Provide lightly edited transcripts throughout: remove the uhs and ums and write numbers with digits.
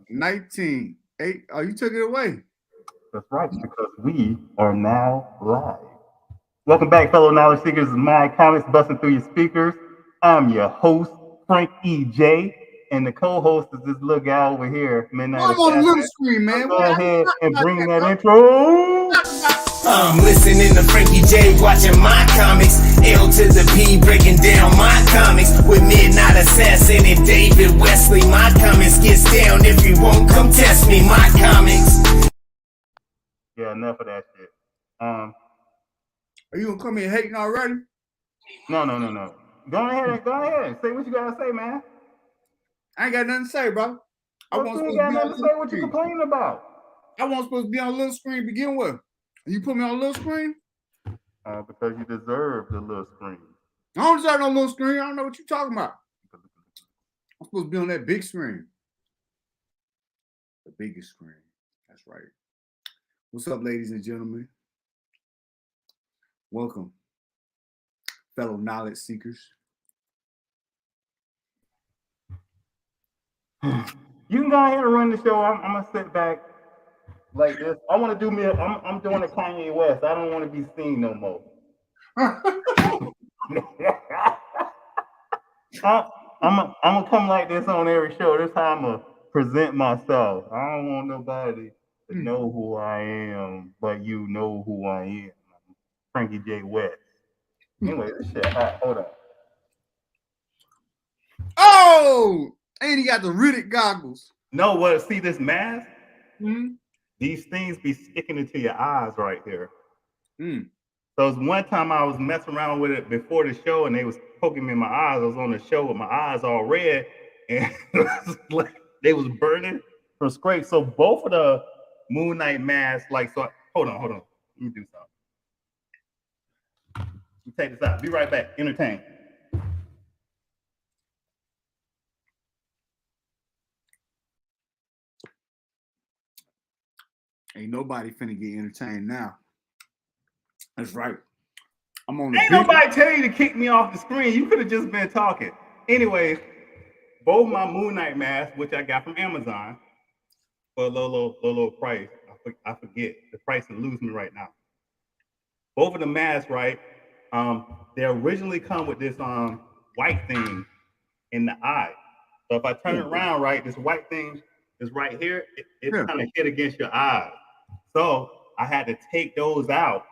19. 8. Oh, you took it away. That's right, because we are now live. Welcome back, fellow knowledge seekers. Mye Comics busting through your speakers. I'm your host, Frank E.J., and the co-host is this little guy over here, Oh, Midnight I'm on the little Assassin. screen, Let's man. go What I ahead and about bring that, that bro? intro. I'm listening to Frankie J, watching my comics. L to the P, breaking down my comics. With Midnight Assassin and David Wesley. My comics gets down if you won't come test me. My comics. Yeah, enough of that shit. Are you gonna come here hating already? No. Go ahead. Say what you gotta say, man. I ain't got nothing to say, bro. I What wasn't you ain't supposed to got be on nothing the to little say what you screen. complaining about? I wasn't supposed to be on the little screen to begin with. You put me on the little screen? Because you deserve the little screen. I don't deserve no little screen. I don't know what you're talking about. I'm supposed to be on that big screen. The biggest screen. That's right. What's up, ladies and gentlemen? Welcome, fellow knowledge seekers. You can go ahead and run the show. I'm gonna sit back like this. I want to do me. I'm doing a Kanye West. I don't want to be seen no more. I'm gonna come like this on every show. This how I'm gonna present myself. I don't want nobody to know who I am, but you know who I am. I'm Frankie J. West. Anyway, this shit hot. Hold on. Oh, and he got the Riddick goggles. No, what? See this mask? Mm-hmm. These things be sticking into your eyes right here. Mm. So it was one time I was messing around with it before the show, and they was poking me in my eyes. I was on the show with my eyes all red, and it was like they was burning from scrape. So both of the Moon Knight masks, like, so hold on. Let me do something. You take this out. Be right back. Entertain. Ain't nobody finna get entertained now. That's right. I'm on the Ain't nobody tell you to kick me off the screen. You could have just been talking. Anyways, both my Moon Knight masks, which I got from Amazon for a low price. I forget the price and lose me right now. Both of the masks, right? They originally come with this white thing in the eye. So if I turn it around, right, this white thing is right here. It's kind of hit against your eyes. So I had to take those out.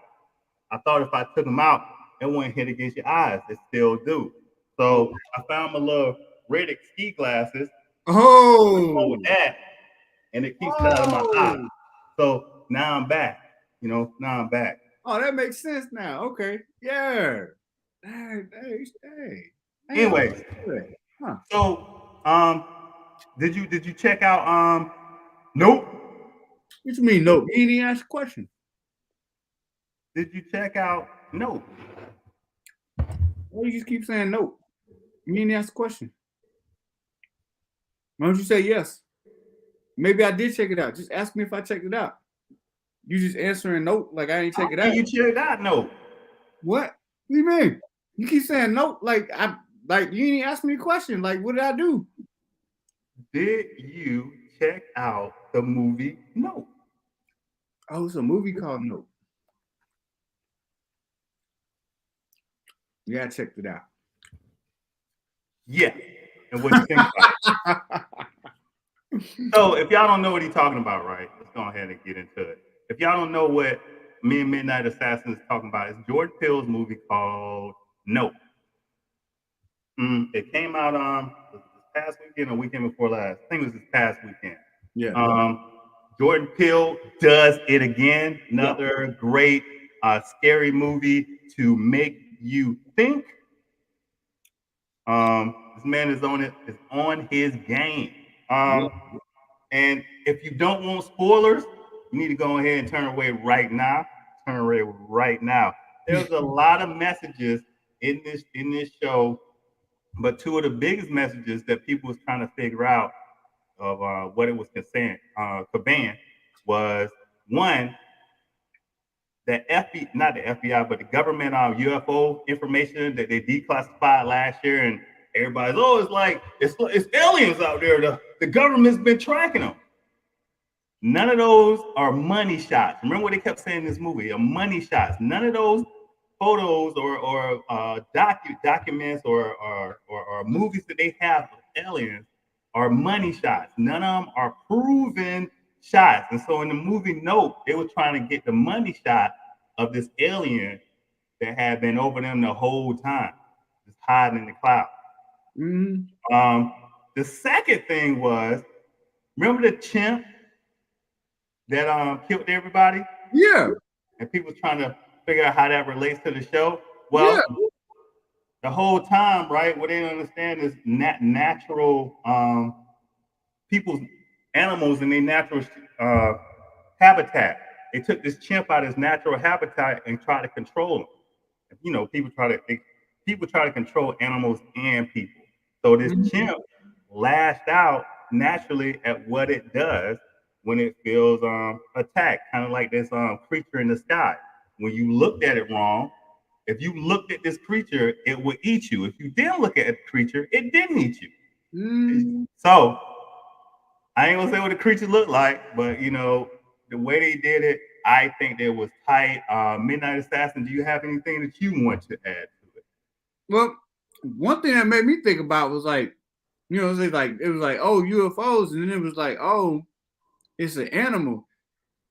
I thought if I took them out, it wouldn't hit against your eyes. It still do. So I found my little Riddick ski glasses. Oh, with that, and it keeps it out of my eye. So now I'm back. Now I'm back. Oh, that makes sense now. Okay. Yeah. Hey. Anyways, so did you check out Nope? What you mean nope? You didn't ask a question. Did you check out Nope? Why you just keep saying nope? You didn't ask a question. Why don't you say yes? Maybe I did check it out. Just ask me if I checked it out. You just answering nope like I ain't check it out. You checked out Nope. What? What do you mean? You keep saying nope like you didn't ask me a question. Like what did I do? Did you check out the movie Nope? Oh, it's a movie called Nope. Yeah, I checked it out. Yeah. And what you think about it? So if y'all don't know what he's talking about, right? Let's go ahead and get into it. If y'all don't know what me and Midnight Assassin is talking about, it's Jordan Peele's movie called Nope. It came out this past weekend or weekend before last. I think it was this past weekend. Yeah. Jordan Peele does it again. Another great scary movie to make you think. This man is on his game. And if you don't want spoilers, you need to go ahead and turn away right now. There's a lot of messages in this show, but two of the biggest messages that people was trying to figure out of what it was concerned, was one, not the FBI, but the government UFO information that they declassified last year, and everybody's it's aliens out there. the government's been tracking them. None of those are money shots. Remember what they kept saying in this movie? Are money shots. None of those photos or documents or movies that they have of aliens are money shots. None of them are proven shots. And so in the movie Nope, they were trying to get the money shot of this alien that had been over them the whole time, just hiding in the cloud. Mm-hmm. The second thing was, remember the chimp that killed everybody? Yeah. And people trying to figure out how that relates to the show. Well, yeah. The whole time, right? What they don't understand is natural people's animals in their natural habitat. They took this chimp out of his natural habitat and tried to control him. You know, people try to control animals and people. So this chimp lashed out naturally at what it does when it feels attacked, kind of like this creature in the sky. When you looked at it wrong, if you looked at this creature, it would eat you. If you didn't look at the creature, it didn't eat you. So I ain't gonna say what the creature looked like, but you know, the way they did it, I think it was tight. Midnight Assassin, do you have anything that you want to add to it? Well, one thing that made me think about was like, you know, it was like, oh, UFOs, and then it was like, oh, it's an animal.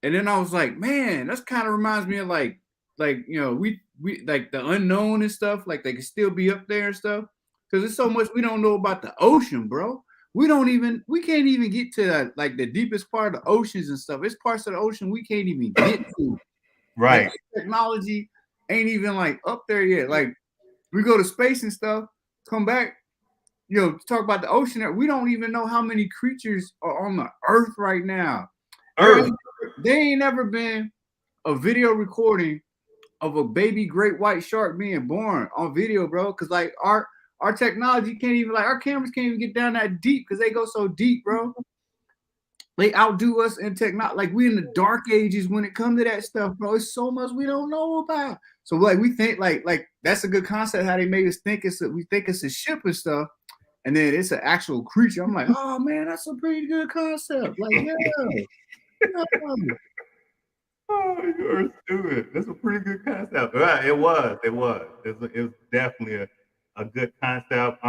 And then I was like, man, that's kind of reminds me of like, you know, we like the unknown and stuff, like they can still be up there and stuff. Because there's so much we don't know about the ocean, bro. We can't even get to like the deepest part of the oceans and stuff. It's parts of the ocean we can't even get to. Right. Like, technology ain't even like up there yet. Like we go to space and stuff, come back, you know, talk about the ocean. We don't even know how many creatures are on the earth right now. There ain't never been a video recording of a baby great white shark being born on video, bro. Because like our technology can't even, like our cameras can't even get down that deep because they go so deep, bro. They outdo us in technology. Like we in the dark ages when it comes to that stuff, bro. It's so much we don't know about. So like we think like that's a good concept how they made us think we think it's a ship and stuff, and then it's an actual creature. I'm like, oh man, that's a pretty good concept. Like yeah. Oh, you're stupid. That's a pretty good concept. Right, it was definitely a good concept.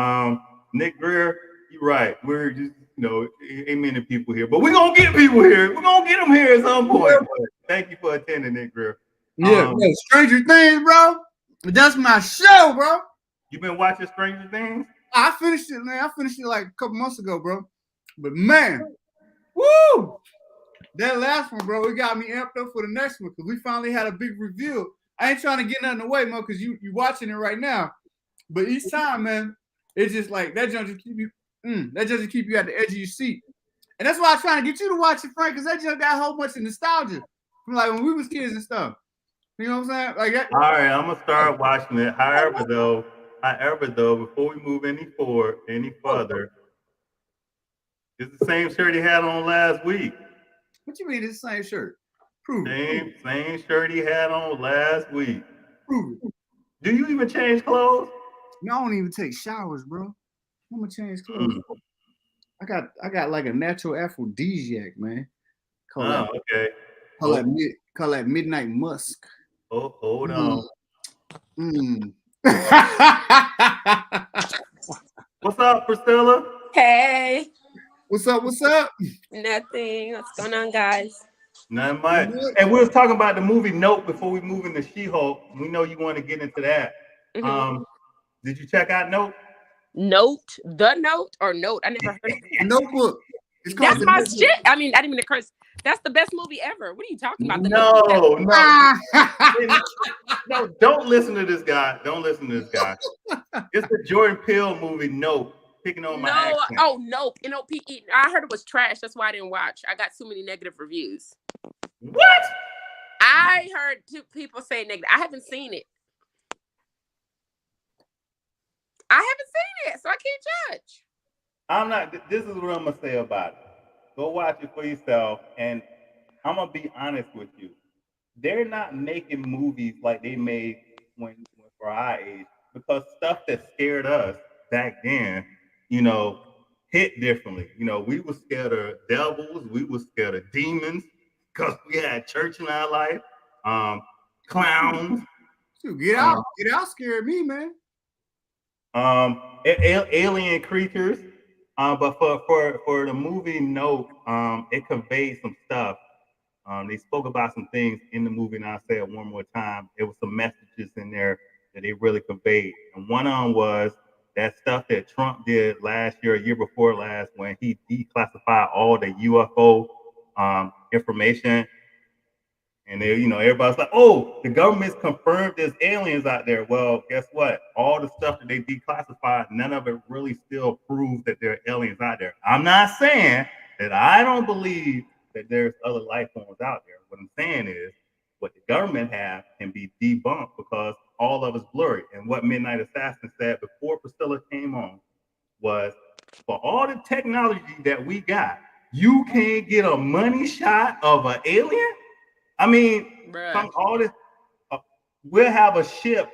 Nick Greer, you're right. We're just, you know, ain't many people here, but we're gonna get people here. We're gonna get them here at some point. But thank you for attending, Nick Greer. Yeah, Stranger Things, bro. That's my show, bro. You been watching Stranger Things? I finished it, man. I finished it like a couple months ago, bro. But man, woo! That last one, bro, it got me amped up for the next one because we finally had a big reveal. I ain't trying to get nothing away, Mo, because you watching it right now. But each time, man, it's just like that junk just keep you, that just keep you at the edge of your seat. And that's why I'm trying to get you to watch it, Frank, because that junk got a whole bunch of nostalgia from like when we was kids and stuff. You know what I'm saying? Like that. All right, I'm gonna start watching it. However, though, before we move any further, it's the same shirt he had on last week. What you mean it's the same shirt? Prove it. Same shirt he had on last week. Prove it. Do you even change clothes? No, I don't even take showers, bro. I'm gonna change clothes. I got like a natural aphrodisiac, man. Call that midnight musk. Oh, hold on. What's up, Priscilla? Hey. What's up? Nothing. What's going on, guys? Nothing much. And we was talking about the movie Note before we move into She-Hulp. We know you want to get into that. Did you check out Note? Note? The Note or Note? I never heard of it. Notebook. That's my shit. I mean, I didn't mean to curse. That's the best movie ever. What are you talking about? No, don't listen to this guy. It's the Jordan Peele movie Note. Picking on my accent. Oh, Nope. N-O-P-E. I heard it was trash. That's why I didn't watch. I got too many negative reviews. What? I heard two people say negative. I haven't seen it. So I can't judge. I'm not. This is what I'm gonna say about it. Go watch it for yourself, and I'm gonna be honest with you. They're not making movies like they made when for our age, because stuff that scared us back then, you know, hit differently. You know, we were scared of devils, we were scared of demons because we had church in our life. Clowns. Dude, get out scared me, man. Alien creatures. But for the movie Nope, it conveyed some stuff. They spoke about some things in the movie, and I'll say it one more time. There was some messages in there that they really conveyed. And one of them was that stuff that Trump did last year, a year before last, when he declassified all the UFO information. And they, you know, everybody's like, oh, the government's confirmed there's aliens out there. Well, guess what? All the stuff that they declassified, none of it really still proves that there are aliens out there. I'm not saying that I don't believe that there's other life forms out there. What I'm saying is what the government have can be debunked because all of it's blurry. And what Midnight Assassin said before Priscilla came on was, for all the technology that we got, you can't get a money shot of an alien? I mean, from all this, we'll have a ship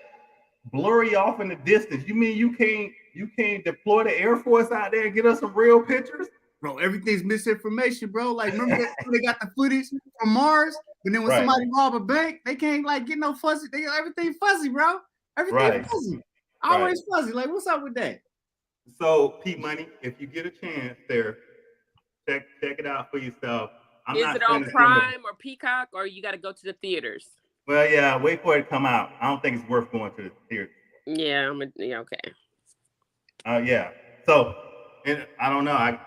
blurry off in the distance. You mean you can't deploy the Air Force out there and get us some real pictures? Bro, everything's misinformation, bro. Like, remember that they got the footage from Mars, and then when somebody rob a bank, they can't like get no fuzzy. They got everything fuzzy, bro. Everything fuzzy. Always fuzzy. Like, what's up with that? So, P Money, if you get a chance there, check it out for yourself. Is it on Prime or Peacock, or you got to go to the theaters? Well, yeah, wait for it to come out. I don't think it's worth going to the theater. Yeah, okay. Yeah. So, and I don't know.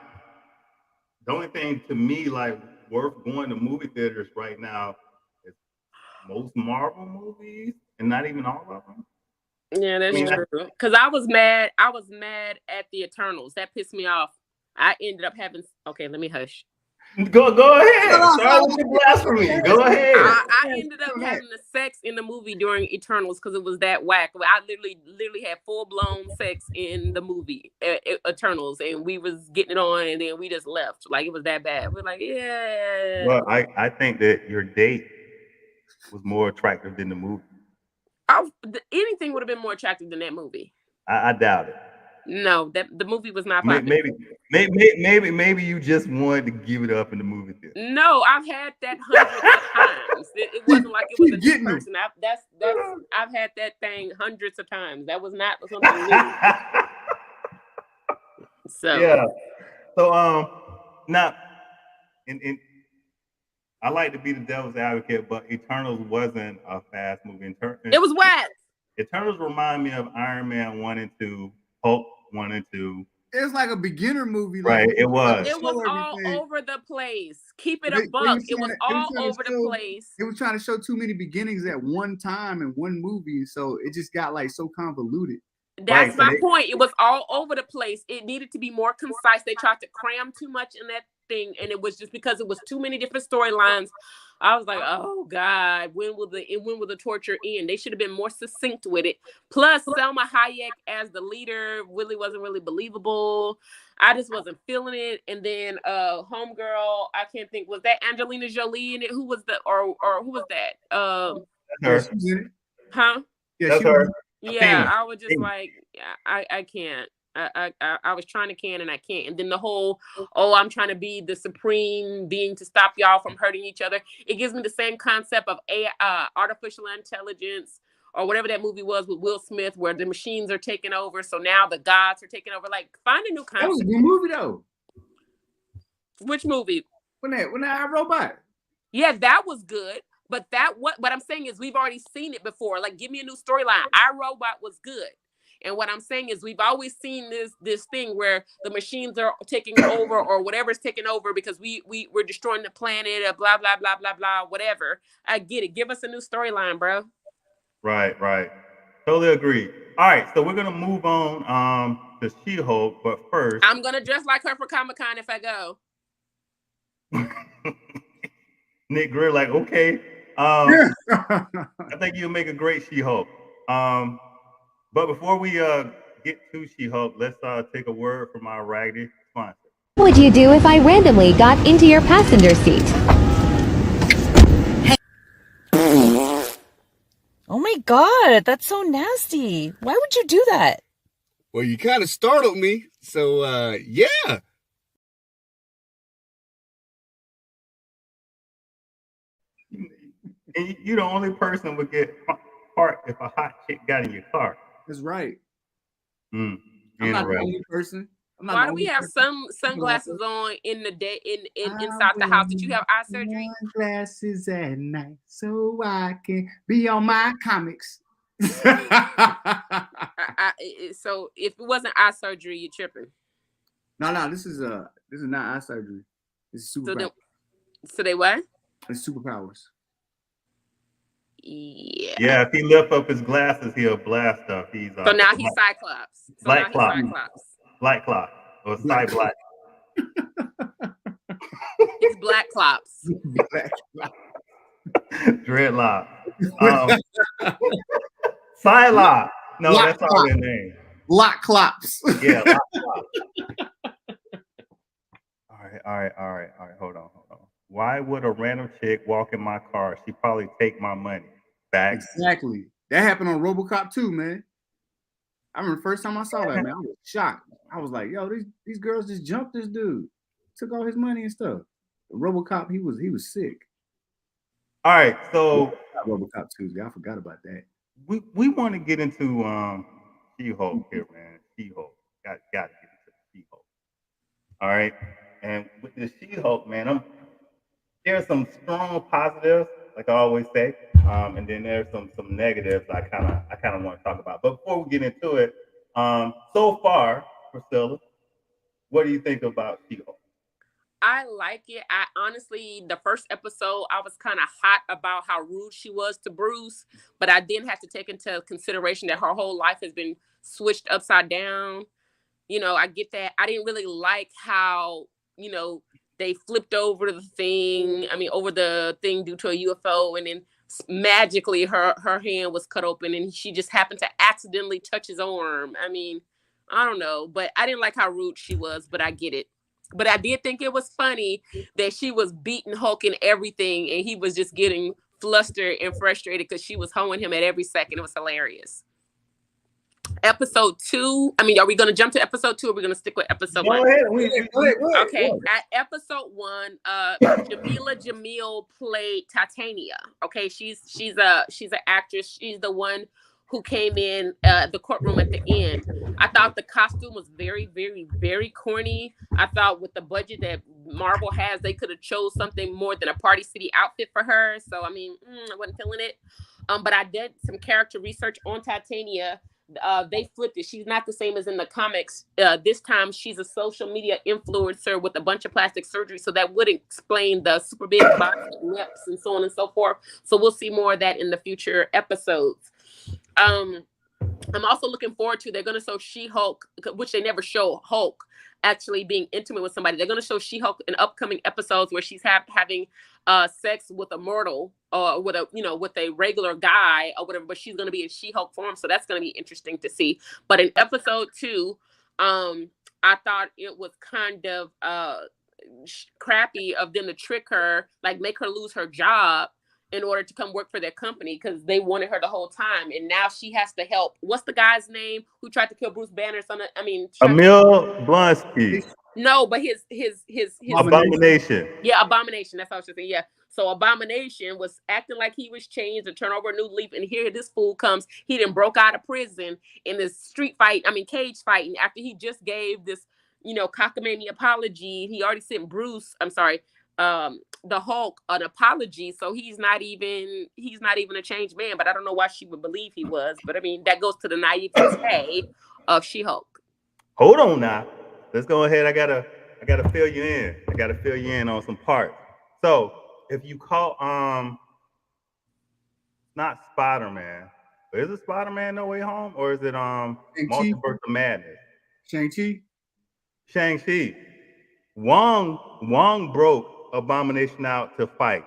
The only thing to me like worth going to movie theaters right now is most Marvel movies, and not even all of them. Yeah, that's true. Because I was mad at the Eternals. That pissed me off. I ended up having. Okay, let me hush. Go ahead. Start with your blasphemy. Go ahead. I ended up having the sex in the movie during Eternals because it was that whack. I literally had full-blown sex in the movie Eternals, and we was getting it on, and then we just left. Like, it was that bad. We're like, yeah. Well, I think that your date was more attractive than the movie. Anything would have been more attractive than that movie. I doubt it. No, that the movie was not popular. Maybe you just wanted to give it up in the movie theater. No, I've had that hundreds of times. It wasn't like it was a new person. I've had that thing hundreds of times. That was not something new. So yeah. So now, I like to be the devil's advocate, but Eternals wasn't a fast movie. It was whack. Eternals remind me of Iron Man 1 and 2, Hulk 1 and 2. It was like a beginner movie. Right, it was. It was all over the place. Keep it a buck. It was all over the place. It was trying to show too many beginnings at one time in one movie, so it just got like so convoluted. That's my point. It was all over the place. It needed to be more concise. They tried to cram too much in that thing, and it was just because it was too many different storylines. I was like, oh God, when will the torture end? They should have been more succinct with it. Plus, Selma Hayek as the leader really wasn't really believable. I just wasn't feeling it. And then homegirl, I can't think, was that Angelina Jolie in it? Who was the or who was that? Her. Huh? Yeah, that's her. Yeah, I was just like, I can't. I was trying to can and I can't. And then the whole, I'm trying to be the supreme being to stop y'all from hurting each other. It gives me the same concept of artificial intelligence or whatever that movie was with Will Smith, where the machines are taking over. So now the gods are taking over. Like, find a new concept. That was a good movie though. Which movie? When that robot. Yeah, that was good. But what I'm saying is we've already seen it before. Like, give me a new storyline. iRobot was good. And what I'm saying is we've always seen this thing where the machines are taking over or whatever's taking over because we're destroying the planet or blah, blah, blah, blah, blah, whatever. I get it. Give us a new storyline, bro. Right. Totally agree. All right, so we're going to move on to She-Hulk, but first... I'm going to dress like her for Comic-Con if I go. Nick Greer, like, okay. I think you'll make a great She-Hulk. But before we get to She-Hulk, let's take a word from our raggedy sponsor. What would you do if I randomly got into your passenger seat? Oh my God, that's so nasty. Why would you do that? Well, you kind of startled me, so yeah. And you the only person would get heart if a hot chick got in your car. That's right. Mm, I'm not the interesting. only person. I'm not Why the do we only have person. sunglasses on in the day I inside the house? Did you have eye wear surgery? sunglasses at night so I can be on my comics. So if it wasn't eye surgery, you're tripping. No, this is not eye surgery. This is superpowers. So they what? It's superpowers. Yeah. Yeah, if he lift up his glasses, he'll blast stuff. He's So now he's Cyclops. So Black now Clock. he's Cyclops. Black Clock or Cy Black. It's Black Clops. Dreadlock. Psylocke. No, Lock that's not Clock. their name. Lock Clops. Yeah, Lock Clock. All right. Hold on. Why would a random chick walk in my car? She probably take my money back. Exactly. That happened on RoboCop 2, man. I remember the first time I saw that, man, I was shocked. I was like, yo, these girls just jumped this dude, took all his money and stuff. RoboCop, he was sick. All right, so RoboCop 2, I forgot about that. we want to get into She-Hulk here, man. She-Hulk. Got to get into She-Hulk. All right. And with the She-Hulk, man, there's some strong positives, like I always say, and then there's some negatives I kind of want to talk about. But before we get into it, so far, Priscilla, what do you think about She-Hulk? I like it. I honestly, the first episode, I was kind of hot about how rude she was to Bruce, but I didn't have to take into consideration that her whole life has been switched upside down. You know, I get that. I didn't really like how, you know, they flipped over the thing due to a UFO, and then magically her hand was cut open and she just happened to accidentally touch his arm. I mean, I don't know, but I didn't like how rude she was, but I get it. But I did think it was funny that she was beating Hulk and everything, and he was just getting flustered and frustrated because she was hoeing him at every second. It was hilarious. Episode 2. I mean, are we going to jump to episode 2 or are we going to stick with episode 1? Go ahead. Okay. At episode 1, Jamila Jamil played Titania. Okay, she's an actress. She's the one who came in the courtroom at the end. I thought the costume was very, very, very corny. I thought with the budget that Marvel has, they could have chose something more than a Party City outfit for her. So, I mean, I wasn't feeling it. But I did some character research on Titania. They flipped it. She's not the same as in the comics. This time, she's a social media influencer with a bunch of plastic surgery. So that would explain the super big body lips and so on and so forth. So we'll see more of that in the future episodes. I'm also looking forward to, they're going to show She-Hulk, which they never show Hulk actually being intimate with somebody. They're going to show She-Hulk in upcoming episodes where she's having sex with a mortal or with a regular guy or whatever, but she's going to be in She-Hulk form. So that's going to be interesting to see. But in episode 2, I thought it was kind of crappy of them to trick her, like make her lose her job in order to come work for their company because they wanted her the whole time, and now she has to help. What's the guy's name who tried to kill Bruce Banner? Emil Blonsky. No, but his Abomination. Yeah, Abomination. That's how I was saying. Yeah. So Abomination was acting like he was changed and turn over a new leaf, and here this fool comes. He done broke out of prison in this cage fighting after he just gave this, cockamamie apology. He already sent the Hulk an apology, so he's not even a changed man. But I don't know why she would believe he was. But I mean, that goes to the naivete of She-Hulk. Hold on now. Let's go ahead. I gotta fill you in. I gotta fill you in on some parts. So if you call not Spider-Man, but is it Spider-Man No Way Home or is it Multiverse of Madness? Shang-Chi. Wong broke Abomination out to fight,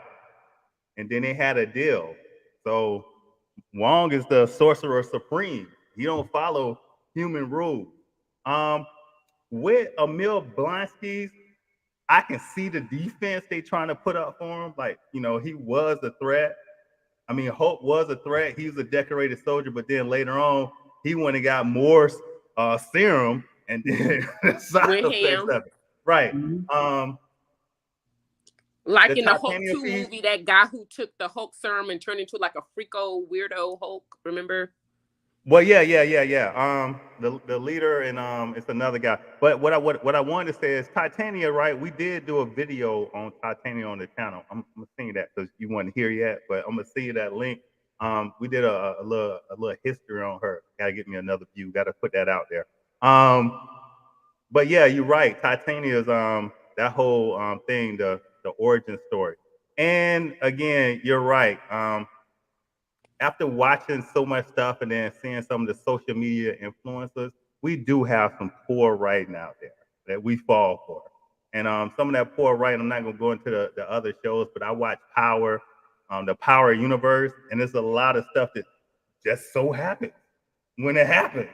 and then they had a deal. So Wong is the sorcerer supreme. He don't follow human rules. With Emil Blonsky's, I can see the defense they trying to put up for him. Like, he was a threat. I mean, Hulk was a threat. He was a decorated soldier, but then later on, he went and got more serum and then side effects of it. Right. Mm-hmm. Like The in the Hulk Titania 2 piece? movie, that guy who took the Hulk serum and turned into like a freako weirdo Hulk. Remember? Well, yeah. The leader and it's another guy. But what I wanted to say is Titania, right? We did do a video on Titania on the channel. I'm gonna send you that because you weren't here yet, but I'm gonna send you that link. We did a little history on her. Gotta get me another view. Gotta put that out there. But yeah, you're right. Titania's that whole thing, the origin story. And again, you're right. After watching so much stuff and then seeing some of the social media influencers, we do have some poor writing out there that we fall for. And some of that poor writing, I'm not gonna go into the other shows, but I watch Power, the Power Universe, and there's a lot of stuff that just so happens when it happens,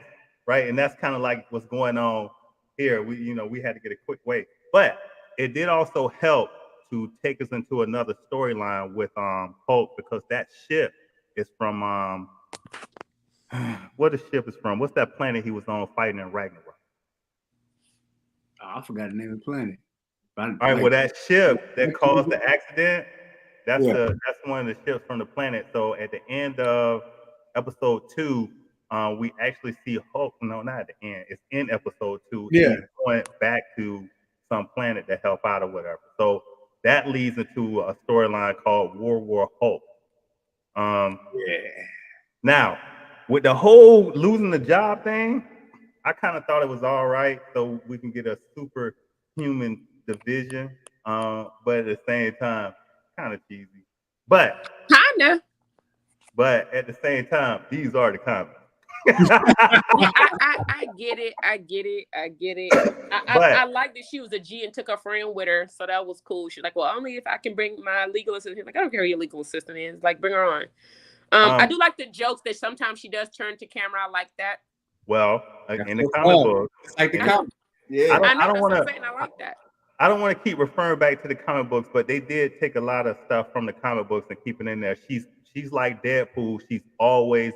right? And that's kind of like what's going on here. We had to get a quick way, but it did also help to take us into another storyline with Hulk, because that ship is from what the ship is from. What's that planet he was on fighting in Ragnarok? Oh, I forgot the name of the planet. All right, well, that ship that caused the accident, that's one of the ships from the planet. So at the end of episode 2, we actually see Hulk. No, not at the end. It's in episode 2. Yeah. He's going back to some planet to help out or whatever. So that leads into a storyline called World War Hulk. Now, with the whole losing the job thing, I kind of thought it was all right, so we can get a superhuman division. But at the same time, kind of cheesy. But at the same time, these are the comics. I get it. I like that she was a G and took her friend with her, so that was cool. She's like, well, only if I can bring my legal assistant. He's like, I don't care who your legal assistant is. Like, bring her on. I do like the jokes that sometimes she does turn to camera. I like that. Well, in the comic book, like the comic. Yeah, I don't want to. I like that. I don't want to keep referring back to the comic books, but they did take a lot of stuff from the comic books and keep it in there. She's like Deadpool. She's always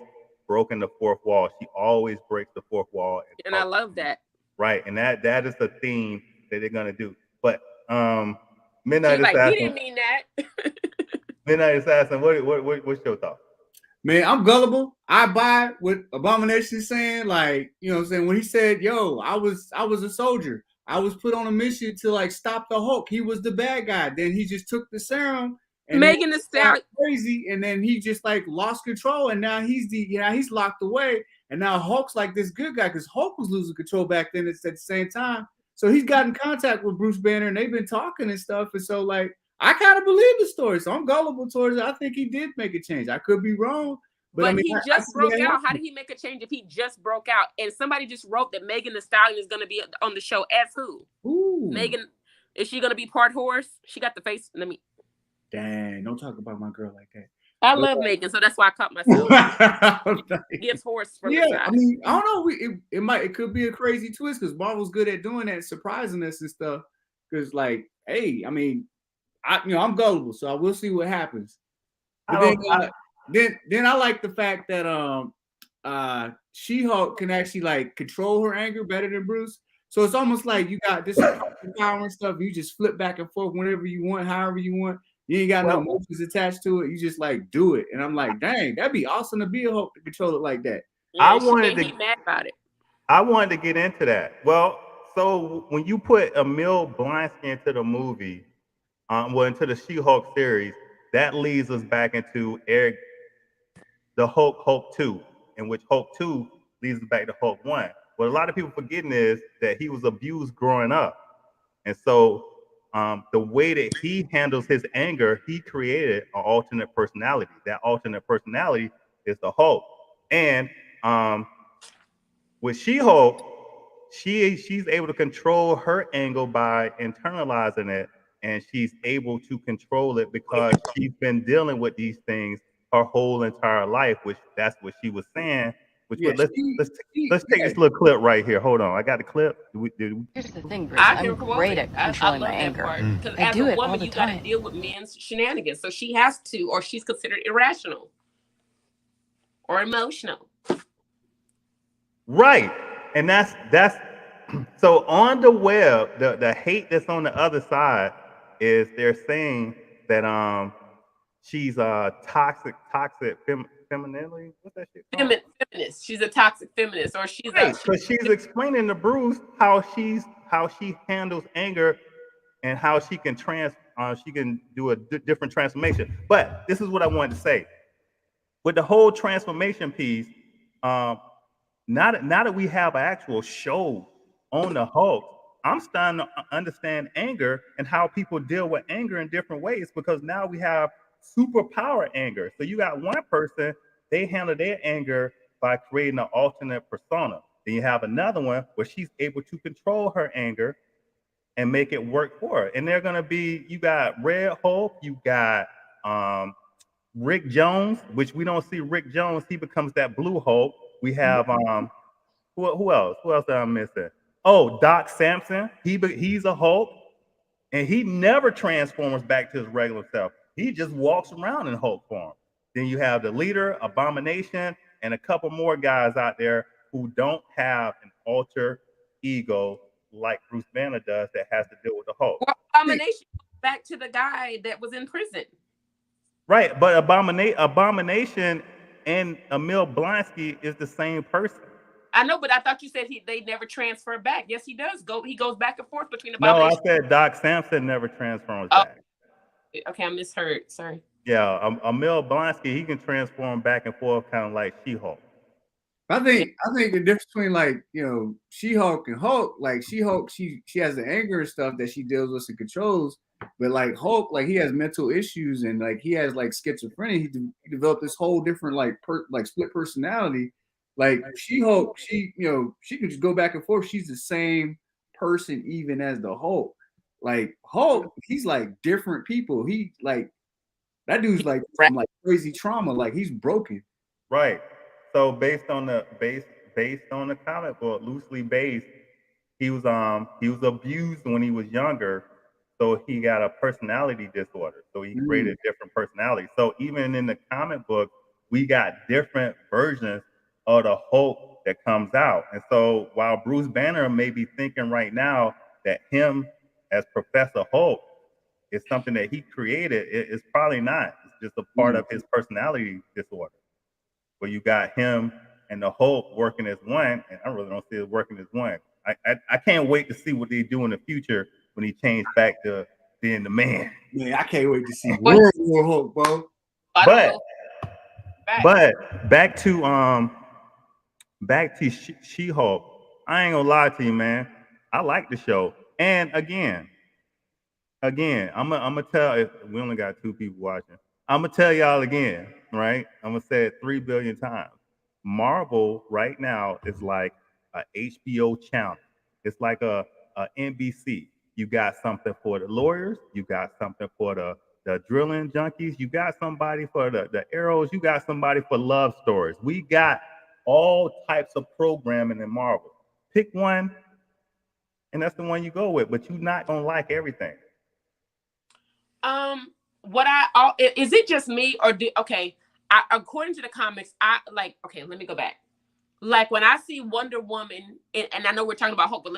broken the fourth wall. She always breaks the fourth wall. And I love that. Right, and that is the theme that they're gonna do. But Midnight She's Assassin. Like, he didn't mean that. Midnight Assassin. What's your thought? Man, I'm gullible. I buy what Abomination is saying. Like, you know what I'm saying? When he said, yo, I was a soldier. I was put on a mission to like stop the Hulk. He was the bad guy. Then he just took the serum and Megan Thee Stallion crazy, and then he just like lost control, and now he's locked away, and now Hulk's like this good guy because Hulk was losing control back then at the same time. So he's got in contact with Bruce Banner, and they've been talking and stuff, and so like I kind of believe the story, so I'm gullible towards it. I think he did make a change. I could be wrong, but I mean, he just broke out. How did he make a change if he just broke out? And somebody just wrote that Megan Thee Stallion is going to be on the show as who? Ooh. Megan, is she going to be part horse? She got the face. Dang, don't talk about my girl like that. I love Megan, so that's why I caught myself. Gives horse for the side. I mean, I don't know. It could be a crazy twist because Marvel's good at doing that, surprising us and stuff. Because like, hey, I mean, I'm gullible, so I will see what happens. But then I like the fact that She-Hulk can actually like control her anger better than Bruce. So it's almost like you got this power and stuff. You just flip back and forth whenever you want, however you want. You ain't got no emotions attached to it. You just like do it. And I'm like, dang, that'd be awesome to be a Hulk to control it like that. Yeah, I wanted to be mad about it. I wanted to get into that. Well, so when you put Emil Blonsky into the movie, into the She-Hulk series, that leads us back into the Hulk 2, in which Hulk 2 leads us back to Hulk 1. What a lot of people forgetting is that he was abused growing up. And so the way that he handles his anger, he created an alternate personality. That alternate personality is the Hulk. And with She-Hulk, she's able to control her anger by internalizing it, and she's able to control it because she's been dealing with these things her whole entire life, which that's what she was saying. Let's take this little clip right here. Hold on, I got the clip. Here's the thing, Bruce. I'm great at controlling my anger. Because I as do a it all woman, the you got to time. deal with men's shenanigans. So she has to, or she's considered irrational or emotional. Right, and that's so on the web. The hate that's on the other side is they're saying that she's toxic femininity. What's that shit called? Feminist. She's a toxic feminist, or she's right, because she's explaining to Bruce how she handles anger and how she can do a different transformation. But this is what I wanted to say with the whole transformation piece. Now that we have an actual show on the Hulk, I'm starting to understand anger and how people deal with anger in different ways, because now we have superpower anger. So you got one person, they handle their anger by creating an alternate persona. Then you have another one where she's able to control her anger and make it work for her. And they're gonna be, you got Red Hulk, you got Rick Jones, which we don't see Rick Jones, he becomes that Blue Hulk. We have who else? Who else am I missing? Oh, Doc Samson. He's a Hulk, and he never transforms back to his regular self. He just walks around in Hulk form. Then you have the leader, Abomination, and a couple more guys out there who don't have an alter ego like Bruce Banner does that has to deal with the Hulk. Well, Abomination back to the guy that was in prison. Right, but Abomination and Emil Blonsky is the same person. I know, but I thought you said they never transfer back. Yes, he does. He goes back and forth between Abomination. No, I said Doc Samson never transforms back. Okay, I misheard. Sorry. Yeah, Emil Blonsky, he can transform back and forth, kind of like She-Hulk. I think the difference between, like, you know, She-Hulk and Hulk, like She-Hulk, she has the anger and stuff that she deals with and controls, but like Hulk, like he has mental issues and like he has like schizophrenia. He developed this whole different like split personality. Like She-Hulk, she can just go back and forth. She's the same person even as the Hulk. Like Hulk, he's like different people. He like that dude's like from like crazy trauma. Like he's broken. Right. So based on the comic book, loosely based, he was abused when he was younger, so he got a personality disorder. So he created different personalities. So even in the comic book, we got different versions of the Hulk that comes out. And so while Bruce Banner may be thinking right now that him as Professor Hulk is something that he created, it's probably not. It's just a part of his personality disorder, where you got him and the Hulk working as one, and I really don't see it working as one. I can't wait to see what they do in the future when he changed back to being the man. Man, I can't wait to see World War Hulk, bro. But back to She-Hulk. I ain't gonna lie to you, man. I like the show, and again, I'm gonna tell, if we only got 2 people watching, I'm gonna tell y'all again, right? I'm gonna say it 3 billion times. Marvel right now is like a HBO channel. It's like a NBC. You got something for the lawyers. You got something for the drilling junkies. You got somebody for the arrows. You got somebody for love stories. We got all types of programming in Marvel. Pick one, and that's the one you go with. But you're not gonna like everything. Is it just me or according to the comics, let me go back. Like when I see Wonder Woman, and I know we're talking about Hulk, but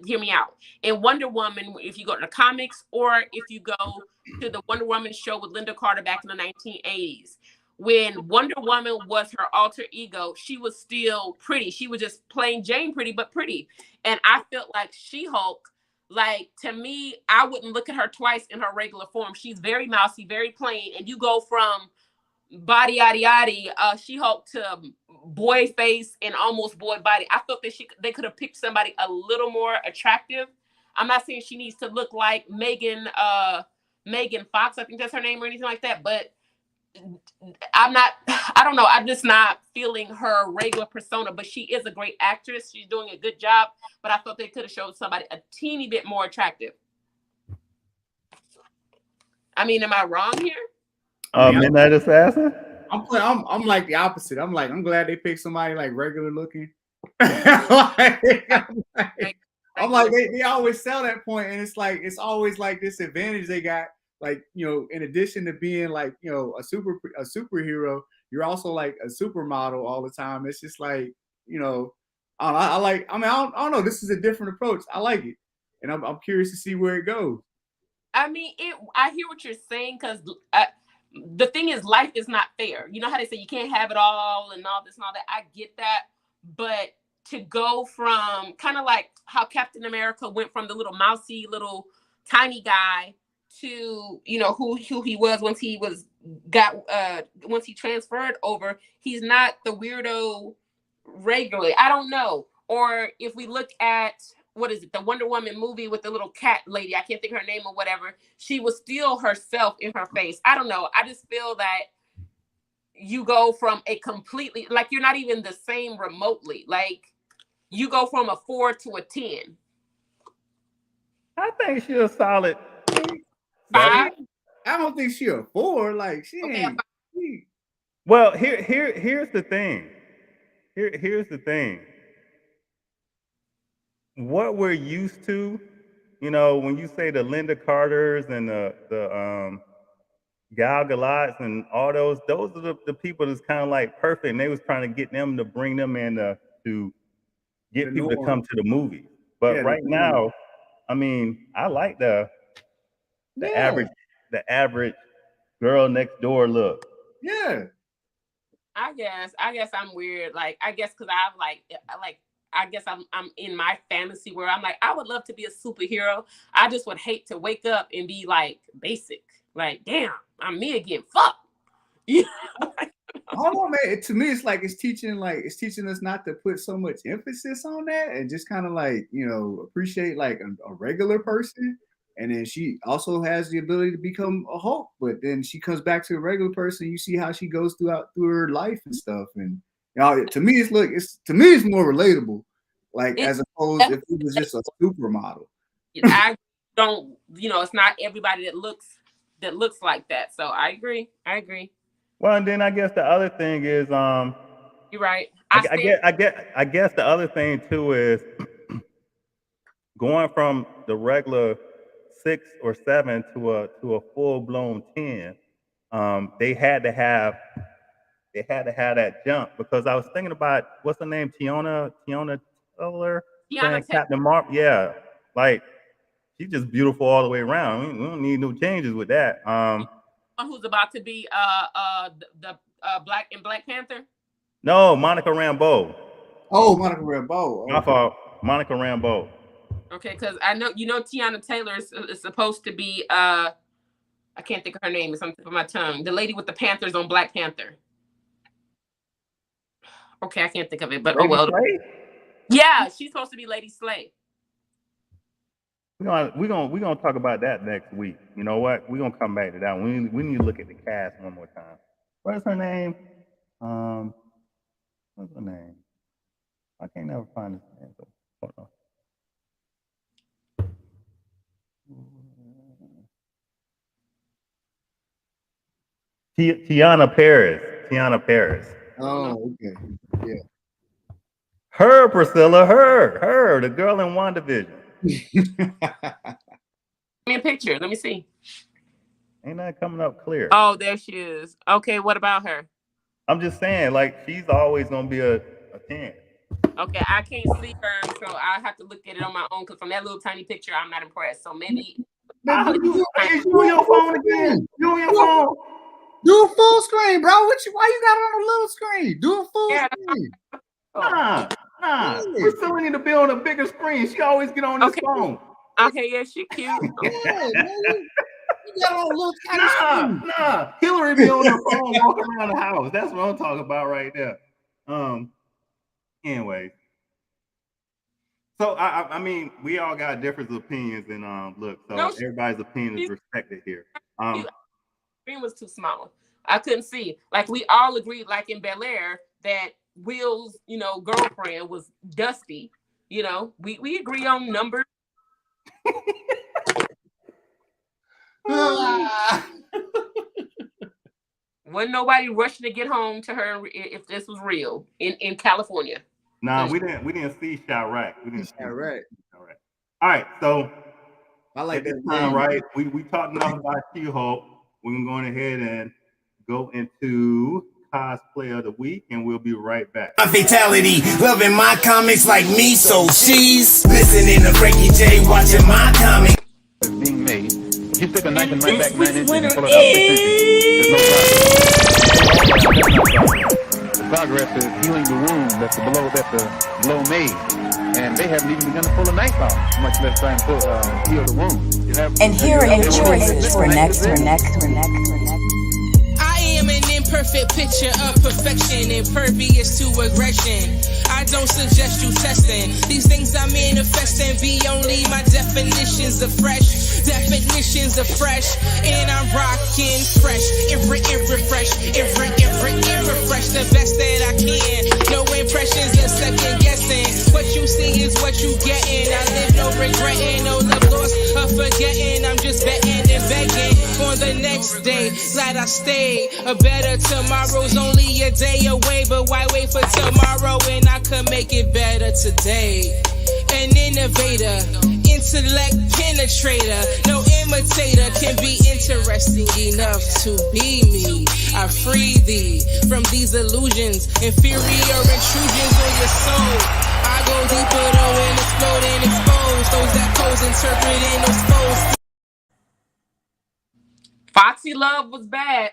hear me out. In Wonder Woman, if you go to the comics or if you go to the Wonder Woman show with Linda Carter back in the 1980s, when Wonder Woman was her alter ego, she was still pretty. She was just plain Jane pretty, but pretty. And I felt like She-Hulk, like, to me, I wouldn't look at her twice in her regular form. She's very mousy, very plain. And you go from body yaddy She-Hulk to boy face and almost boy body. I thought that they could have picked somebody a little more attractive. I'm not saying she needs to look like Megan Fox, I think that's her name, or anything like that, but I don't know. I'm just not feeling her regular persona, but she is a great actress. She's doing a good job, but I thought they could have showed somebody a teeny bit more attractive. I mean, am I wrong here? Midnight Assassin? I'm like the opposite. I'm glad they picked somebody like regular looking. I'm like they always sell that point, and it's always like this advantage they got. Like, you know, in addition to being like, you know, a superhero, you're also like a supermodel all the time. It's just like, you know, I don't know. This is a different approach. I like it, and I'm curious to see where it goes. I mean, I hear what you're saying, because the thing is, life is not fair. You know how they say you can't have it all and all this and all that. I get that, but to go from kind of like how Captain America went from the little mousy, little tiny guy to, you know, who he was once he once he transferred over. He's not the weirdo regularly. I don't know. Or if we look at, what is it, the Wonder Woman movie with the little cat lady, I can't think of her name or whatever, she was still herself in her face. I don't know. I just feel that you go from a completely, like, you're not even the same remotely. Like, you go from a 4 to a 10. I think she's a solid 5. I don't think she a 4. Like, she Okay, ain't. Well, here's the thing. Here's the thing. What we're used to, you know, when you say the Linda Carters and the Gal Gadots and all those are the people that's kind of like perfect. And they was trying to get them to bring them in to get people to come to the movie. But right now, I mean, I like the average girl next door look. Yeah. I guess I'm weird. Like, I guess because I've I guess I'm in my fantasy where I'm like, I would love to be a superhero. I just would hate to wake up and be like basic. Like, damn, I'm me again. Fuck. Yeah. Hold on, man. To me, it's like it's teaching us not to put so much emphasis on that and just kind of like, you know, appreciate like a regular person. And then she also has the ability to become a Hulk, but then she comes back to a regular person. You see how she goes through her life and stuff. And you know, to me, it's more relatable. Like, as opposed if it was just a supermodel. I don't, you know, it's not everybody that looks like that. So I agree. Well, and then I guess the other thing is, you're right. I guess the other thing too is going from the regular 6 or 7 to a full blown 10. They had to have that jump, because I was thinking about, what's her name, Tiana Taylor, playing Captain Marvel. Yeah, like, she's just beautiful all the way around. We don't need no changes with that. Who's about to be the Black Panther? No, Monica Rambeau. Oh, Monica Rambeau. My fault, Monica Rambeau. Okay, because I know, you know, Tiana Taylor is supposed to be I can't think of her name. It's on the tip of my tongue. The lady with the Panthers on Black Panther. Okay, I can't think of it, but Lady Slay? Yeah, she's supposed to be Lady Slay. We're gonna talk about that next week. You know what? We're gonna come back to that one. We need to look at the cast one more time. What's her name? What's her name? I can't never find this name. Hold on. Tiana Paris. Oh, okay. Yeah. Her, Priscilla, her, the girl in WandaVision. Give me a picture. Let me see. Ain't that coming up clear? Oh, there she is. Okay, what about her? I'm just saying, like, she's always gonna be a 10. Okay, I can't see her, so I have to look at it on my own, because from that little tiny picture, I'm not impressed. So maybe. You on your phone again? You on your phone? Do a full screen, bro. Why you got it on a little screen? Do a full screen. Nah. Priscilla need to be on a bigger screen. She always get on this phone. Okay, yeah, she cute. Yeah, you got on a little tiny screen. Nah. Hillary be on her phone walking around the house. That's what I'm talking about right there. Anyway. So I mean, we all got different opinions, and look, so everybody's opinion is respected here. Screen was too small. I couldn't see. Like, we all agreed, like in Bel Air, that Will's, you know, girlfriend was Dusty. You know, we agree on numbers. Wasn't nobody rushing to get home to her if this was real in California. Nah, we didn't see Chirac. We didn't see Chirac. All right, so I like that time, right? We talked enough about SHE-HULP. We're gonna go ahead and go into cosplay of the week, and we'll be right back. My fatality, loving my comics like me, so she's listening to Frankie J, watching my comics. Being made He took a knife and went back 9 inches and pulled it out 6 inches. There's no progress. The progress is healing the wound that the blow made. And they haven't even begun to pull a knife out, much less trying to heal the wound. And here are your choices for next. I am an imperfect picture of perfection, impervious to aggression. I don't suggest you testing these things I'm manifesting. Be only my definitions of fresh. And I'm rocking fresh. Every refresh. The best that I can. No impressions or second guessing. What you see is what you getting. I live no regretting, no love lost or forgetting. I'm just betting and begging on the next day. Glad I stayed. A better tomorrow's only a day away, but why wait for tomorrow when I could make it better today? An innovator, intellect penetrator, no imitator can be interesting enough to be me. I free thee from these illusions, inferior intrusions on your soul. I go deeper though and explode and expose those that pose, interpreting those foes. Foxy Love was bad.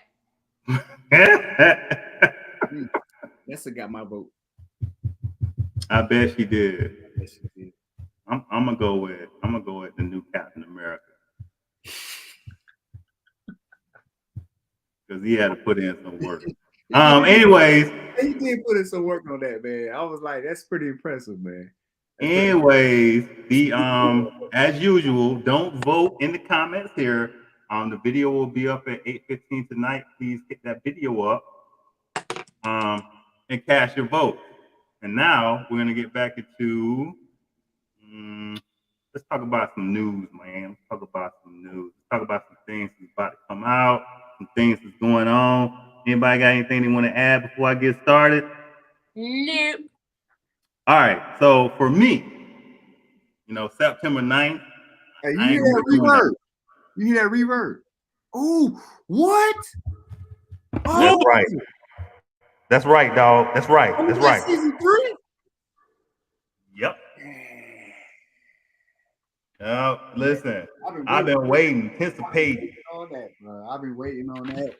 Nessa got my vote. I bet she did. I'm gonna go with the new Captain America because he had to put in some work. Anyways, he did put in some work on that, man. I was like, that's pretty impressive, man. Anyways, the as usual, don't vote in the comments here. The video will be up at 8:15 tonight. Please hit that video up and cast your vote. And now we're gonna get back into let's talk about some news, man. Let's talk about some news. Let's talk about some things that's about to come out, some things that's going on. Anybody got anything they want to add before I get started? Nope. All right. So for me, September 9th. Hey, you hear that reverb? You hear that reverb? Oh, what? Oh, that's right. That's right, dog. That's right. That's right. Season 3? Yep. Listen, I've been waiting, anticipating. I've been waiting on that,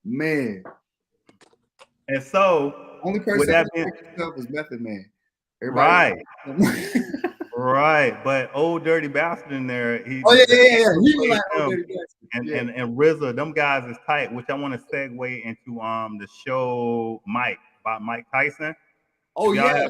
man. And so, only person that was Method Man. Right. Right. But old dirty bastard in there. He was like old dirty bastard. And RZA, them guys is tight. Which I want to segue into the show Mike by Mike Tyson. Oh yeah.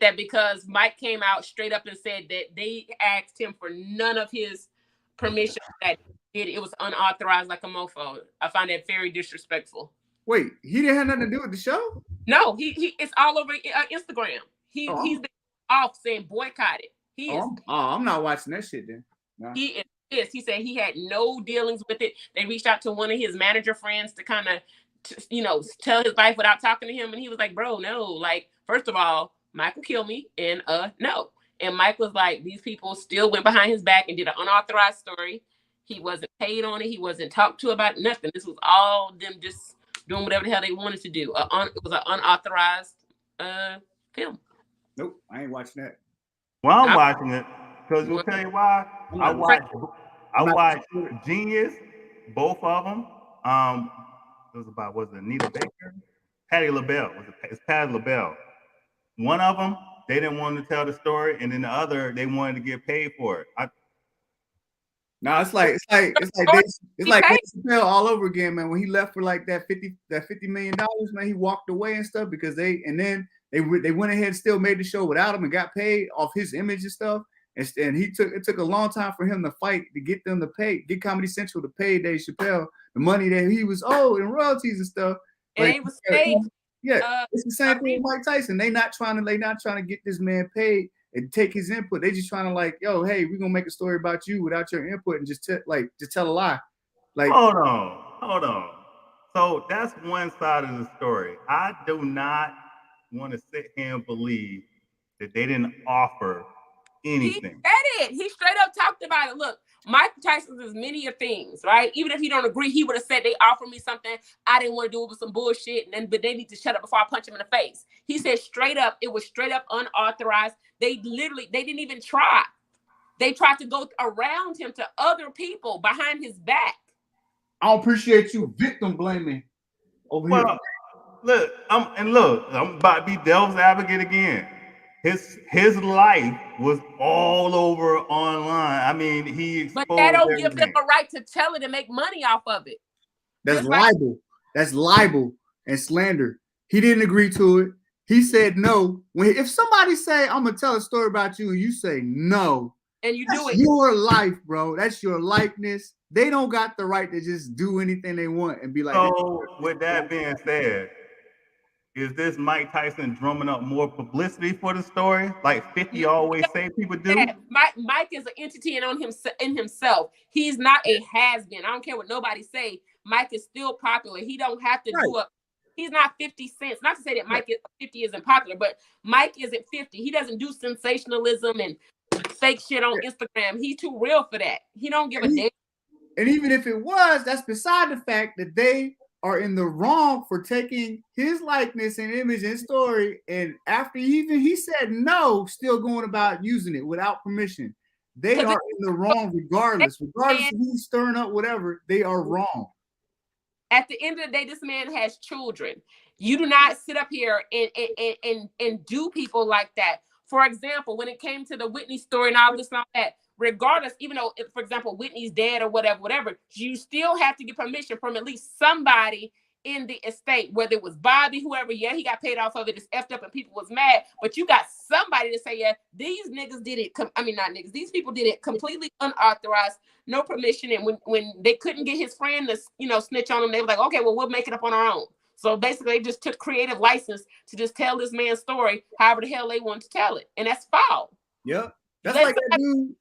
That because Mike came out straight up and said that they asked him for none of his permission, that it was unauthorized like a mofo. I find that very disrespectful. Wait, he didn't have nothing to do with the show? No, he it's all over Instagram. He's been off saying boycott it. I'm not watching that shit then. No. He is pissed. He said he had no dealings with it. They reached out to one of his manager friends to kind of tell his life without talking to him, and he was like, bro, no, like, first of all, Mike will kill me, and no. And Mike was like, these people still went behind his back and did an unauthorized story. He wasn't paid on it. He wasn't talked to about nothing. This was all them just doing whatever the hell they wanted to do. It was an unauthorized film. Nope, I ain't watching that. Well, I'm watching it because we'll tell you why. I watched Genius, both of them. It was Anita Baker, Patti LaBelle. It's Patti LaBelle. One of them, they didn't want to tell the story, and then the other, they wanted to get paid for it. It's like Dave Chappelle all over again, man. When he left for like that $50 million, man, he walked away and stuff because they went ahead and still made the show without him and got paid off his image and stuff. And it took a long time for him to fight to get them to get Comedy Central to pay Dave Chappelle the money that he was owed in royalties and stuff. And he was paid. Yeah, it's the same thing with Mike Tyson. They not trying to get this man paid and take his input. They just trying to like, yo, hey, we're gonna make a story about you without your input and just tell a lie. Like, hold on. So that's one side of the story. I do not want to sit here and believe that they didn't offer anything. He said it. He straight up talked about it. Look, Mike Tyson is many of things, right? Even if he don't agree, he would have said they offered me something. I didn't want to do it with some bullshit, but they need to shut up before I punch him in the face. He said straight up, it was straight up unauthorized. They didn't even try. they tried to go around him to other people behind his back. I don't appreciate you victim blaming over here. Look, I'm about to be devil's advocate again. His life was all over online. I mean, he exposed but that don't everything. give them a right to tell it and make money off of it. That's libel. That's libel and slander. He didn't agree to it. He said no. If somebody say, I'm gonna tell a story about you, and you say no, and you do it, your life, bro. That's your likeness. They don't got the right to just do anything they want and be like. So, with that being said, is this Mike Tyson drumming up more publicity for the story, like 50 always say people do? Mike is an entity in himself. He's not a has-been. I don't care what nobody say. Mike is still popular. He don't have to do a. He's not 50 cents. Not to say that Mike 50 isn't popular, but Mike isn't 50. He doesn't do sensationalism and fake shit on Instagram. He's too real for that. He don't give a damn. And even if it was, that's beside the fact that they are in the wrong for taking his likeness and image and story, and after he said no, still going about using it without permission. They are in the wrong regardless of who's stirring up whatever. They are wrong. At the end of the day, this man has children. You do not sit up here and do people like that. For example, when it came to the Whitney story and all this and all that, regardless, even though, for example, Whitney's dead or whatever, you still have to get permission from at least somebody in the estate, whether it was Bobby, whoever. Yeah, he got paid off of it. It's effed up and people was mad, but you got somebody to say, yeah, these niggas did it. Not niggas. These people did it completely unauthorized, no permission. And when they couldn't get his friend to, snitch on them, they were like, okay, well, we'll make it up on our own. So basically, they just took creative license to just tell this man's story however the hell they wanted to tell it, and that's foul. Yep. That's like that dude.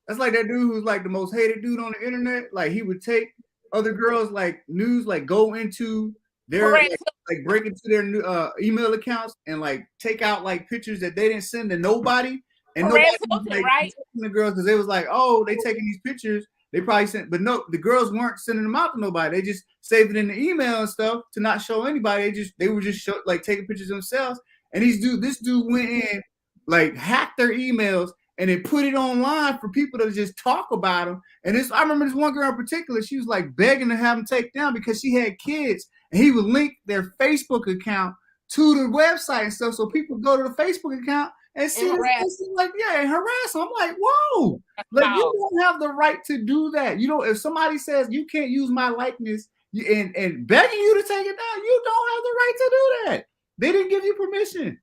That's like that dude who's like the most hated dude on the internet. Like he would take other girls like news, like go into their like break into their email accounts and like take out like pictures that they didn't send to nobody. And nobody was, like, right? The girls, because they was like, oh, they taking these pictures. They probably sent, but no, the girls weren't sending them out to nobody. They just saved it in the email and stuff to not show anybody. They were just like taking pictures themselves. And this dude went in, like hacked their emails and then put it online for people to just talk about them. And I remember this one girl in particular, she was like begging to have them take down because she had kids, and he would link their Facebook account to the website and stuff, so people go to the Facebook account and see this like, yeah, and harass them. I'm like, whoa, like you don't have the right to do that. You know, if somebody says you can't use my likeness and begging you to take it down, you don't have the right to do that. They didn't give you permission.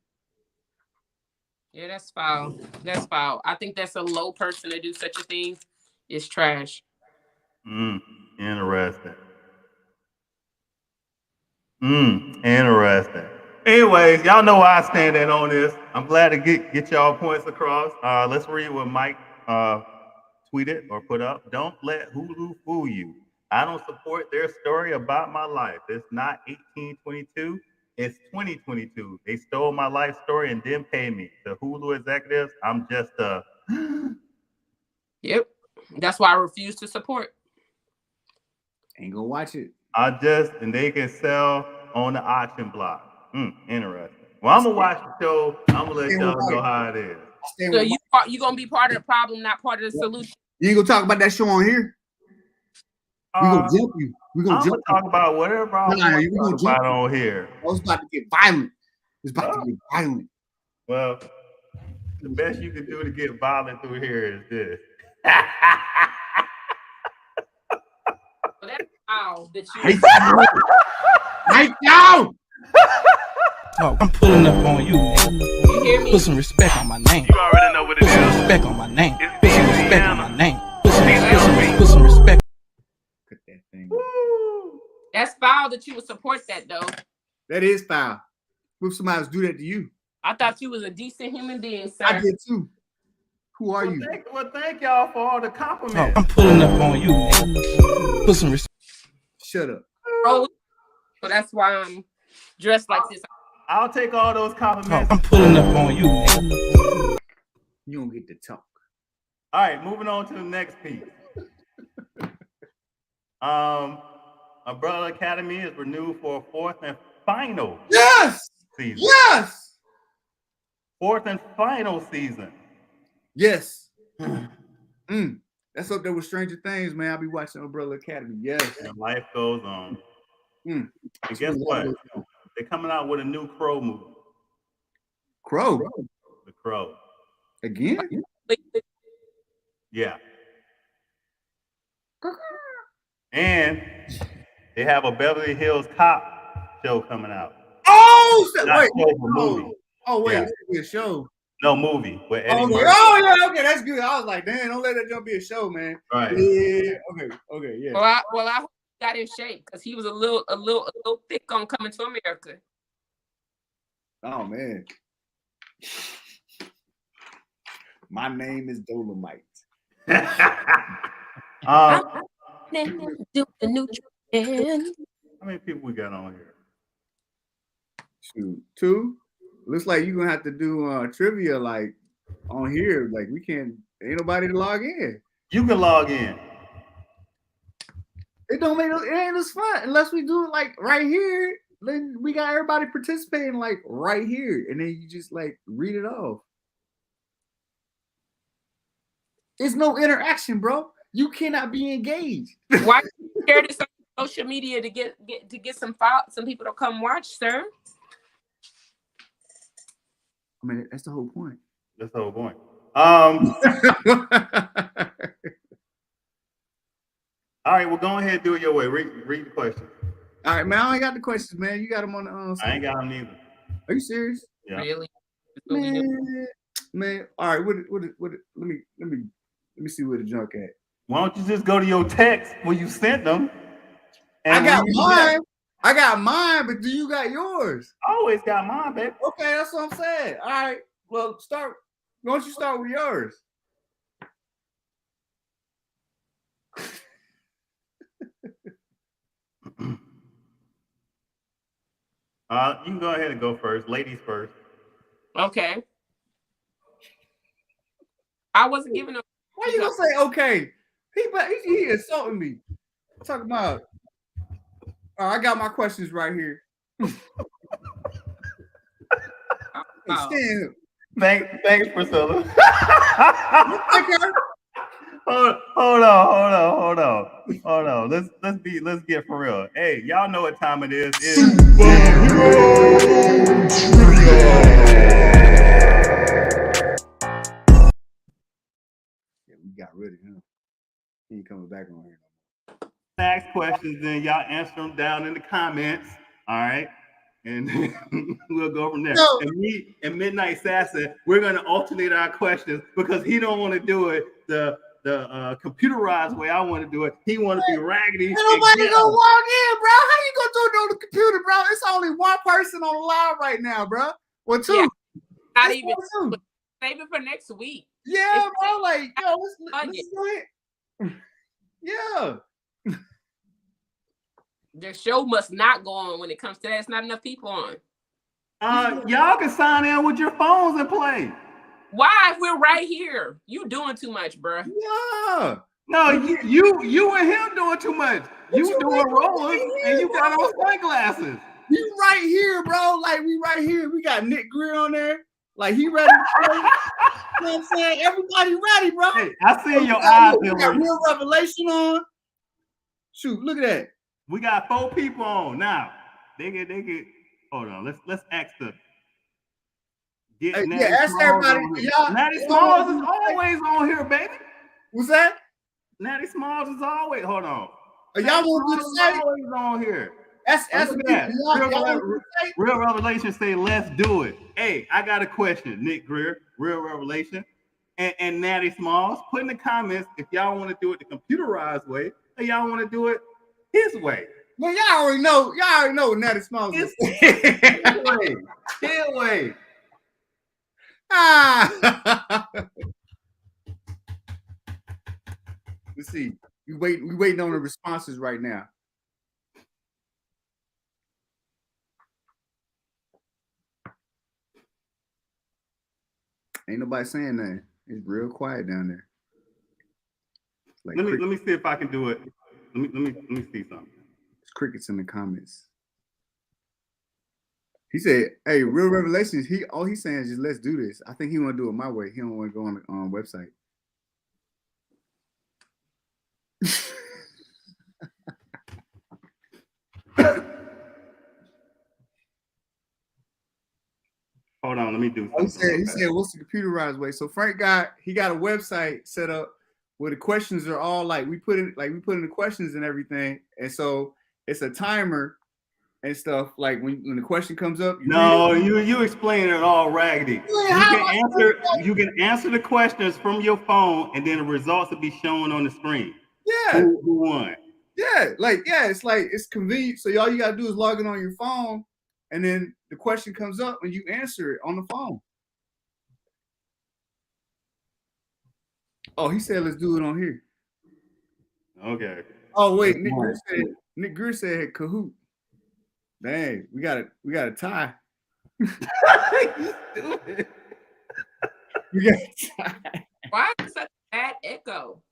Yeah, that's foul. That's foul. I think that's a low person to do such a thing. It's trash. Interesting. Interesting. Anyways, y'all know where I stand at on this. I'm glad to get y'all points across. Let's read what Mike tweeted or put up. Don't let Hulu fool you. I don't support their story about my life. It's not 1822. It's 2022. They stole my life story and didn't pay me. The Hulu executives, I'm just Yep. That's why I refuse to support. Ain't gonna watch it. And they can sell on the auction block. Interesting. Well, I'm gonna watch the show. I'm gonna let y'all know how it is. So you gonna be part of the problem, not part of the solution. You ain't gonna talk about that show on here. We gonna jump you. We gonna talk about whatever I want to talk about on here. I was about to get violent. It's about to get violent. Well, the best you can do to get violent through here is this. Well, that's how that Right now. Oh, I'm pulling up on you, nigga. You hear me? Put some respect on my name. You already know what it is. Put some respect on my name. It's Put some respect on my name. Louisiana. Put some respect. Cut that thing. That's foul that you would support that though. That is foul. If somebody else do that to you. I thought you was a decent human being, sir. I did too. Who are you? Thank y'all for all the compliments. Oh, I'm pulling up on you, nigga. Put some respect. Shut up. So that's why I'm dressed like this. I'll take all those compliments. Oh, I'm pulling up on you, nigga. You don't get to talk. All right, moving on to the next piece. Umbrella Academy is renewed for a fourth and final season. Yes. Fourth and final season. Yes. That's up there with Stranger Things, man. I'll be watching Umbrella Academy. Yes. And life goes on. And guess what? They're coming out with a new Crow movie. Crow? The Crow. Again? Yeah. And they have a Beverly Hills Cop show coming out. Oh, wait. Movie. Oh, wait. Yeah. It's gonna be a show. No, movie with Eddie Okay. Murphy. Oh, yeah, okay, that's good. I was like, damn, don't let that jump be a show, man. Right. Yeah. Okay, yeah. Well, I hope he got in shape because he was a little thick on Coming to America. Oh man. My name is Dolomite. How many people we got on here? Shoot, 2. Looks like you're gonna have to do trivia like on here. Like we can't, ain't nobody to log in. You can log in. It don't make it ain't as fun unless we do it like right here. Then we got everybody participating like right here, and then you just like read it off. There's no interaction, bro. You cannot be engaged. Why share this on social media to get some people to come watch, sir? I mean, that's the whole point. That's the whole point. All right, well, go ahead and do it your way. Read the question. All right, man. I ain't got the questions, man. You got them on the. I ain't got them either. Are you serious? Yeah. Really? Man. All right. Let me see where the junk at. Why don't you just go to your text when you sent them? I got mine. I got mine, but do you got yours? I always got mine, baby. Okay, that's what I'm saying. All right. Well, start. Why don't you start with yours? You can go ahead and go first. Ladies first. Okay. I wasn't giving him. Why you gonna say okay? He insulting me. Talking about. I got my questions right here. Thanks, Priscilla. Hold on. Let's get for real. Hey, y'all know what time it is. It's we got rid of him. He ain't coming back on here. Ask questions, then y'all answer them down in the comments. All right. And we'll go from there. No. And me and Midnight Assassin, we're gonna alternate our questions because he don't want to do it the computerized way I want to do it. He want to be raggedy. Ain't nobody gonna log in, bro. How you gonna do it on the computer, bro? It's only one person on the live right now, bro. Well, 2. Yeah, not It's even. 2. Save it for next week. Yeah, bro. Like, yo, let's go ahead. Yeah. The show must not go on when it comes to that. It's not enough people on. Y'all can sign in with your phones and play. Why? If we're right here. You doing too much, bro. Yeah. No, you and him doing too much. You doing rollers and you got on sunglasses. You right here, bro. Like we right here. We got Nick Greer on there. Like he ready to play. You know what I'm saying? Everybody ready, bro. Hey, I see your eyes. We got Real Revelation on. Shoot, look at that. We got 4 people on now. They get. Hold on. Let's ask the. Ask everybody. Natty Smalls is always on here, baby. What's that? Natty Smalls is always. Hold on. Y'all want to do the same? Always on here. That's that. Real Revelation say, let's do it. Hey, I got a question, Nick Greer, Real Revelation, and Natty Smalls. Put in the comments if y'all want to do it the computerized way or y'all want to do it his way. Well, y'all already know. Y'all already know what Natty Smalls is. His way. Let's see. We waiting on the responses right now. Ain't nobody saying that. It's real quiet down there. Like let me see if I can do it. Let me see something. It's crickets in the comments. He said, "Hey, real revelations." All he's saying is just let's do this. I think he want to do it my way. He don't want to go on the website. Hold on, let me do something. He said, "What's the computerized way?" So Frank got a website set up where the questions are all like we put in the questions and everything, and so it's a timer and stuff. Like when the question comes up, you explain it all raggedy. You can answer the questions from your phone, and then the results will be shown on the screen. Yeah, who won? Yeah, it's convenient. So all you gotta do is log in on your phone, and then the question comes up, and you answer it on the phone. Oh, he said, "Let's do it on here." Okay. Oh wait, Nick Greer said Kahoot. Dang, we got a tie. We got a tie. Why is such a bad echo?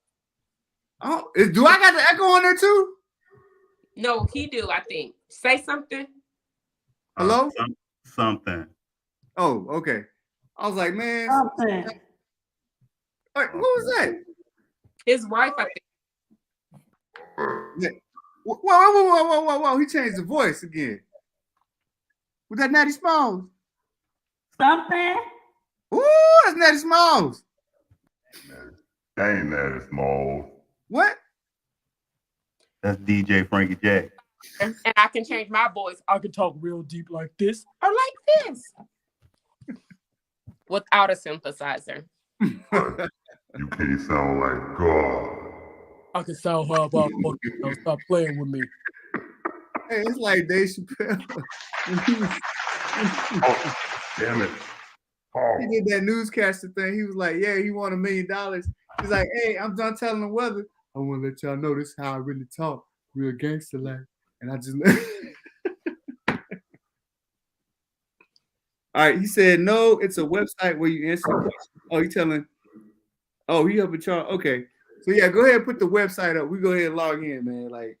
Oh, do I got the echo on there too? No, he do. I think. Say something. Hello. Something. Oh, okay. I was like, man. Something. All right, what was that? His wife, I think. Whoa. He changed the voice again. Was that Natty Smalls? Something? Ooh, that's Natty Smalls. That ain't Natty Smalls. What? That's DJ Frankie J. And I can change my voice. I can talk real deep like this or like this. Without a synthesizer. You can't sound like God. I can sound how about stop playing with me. Hey, it's like Dave Chappelle. Oh, damn it. Oh. He did that newscaster thing. He was like, yeah, he won $1 million. He's like, hey, I'm done telling the weather. I want to let y'all know this is how I really talk. Real gangster like. And I just all right, he said, no, it's a website where you answer questions. Oh, he helping y'all. Okay. So yeah, go ahead and put the website up. We go ahead and log in, man. Like,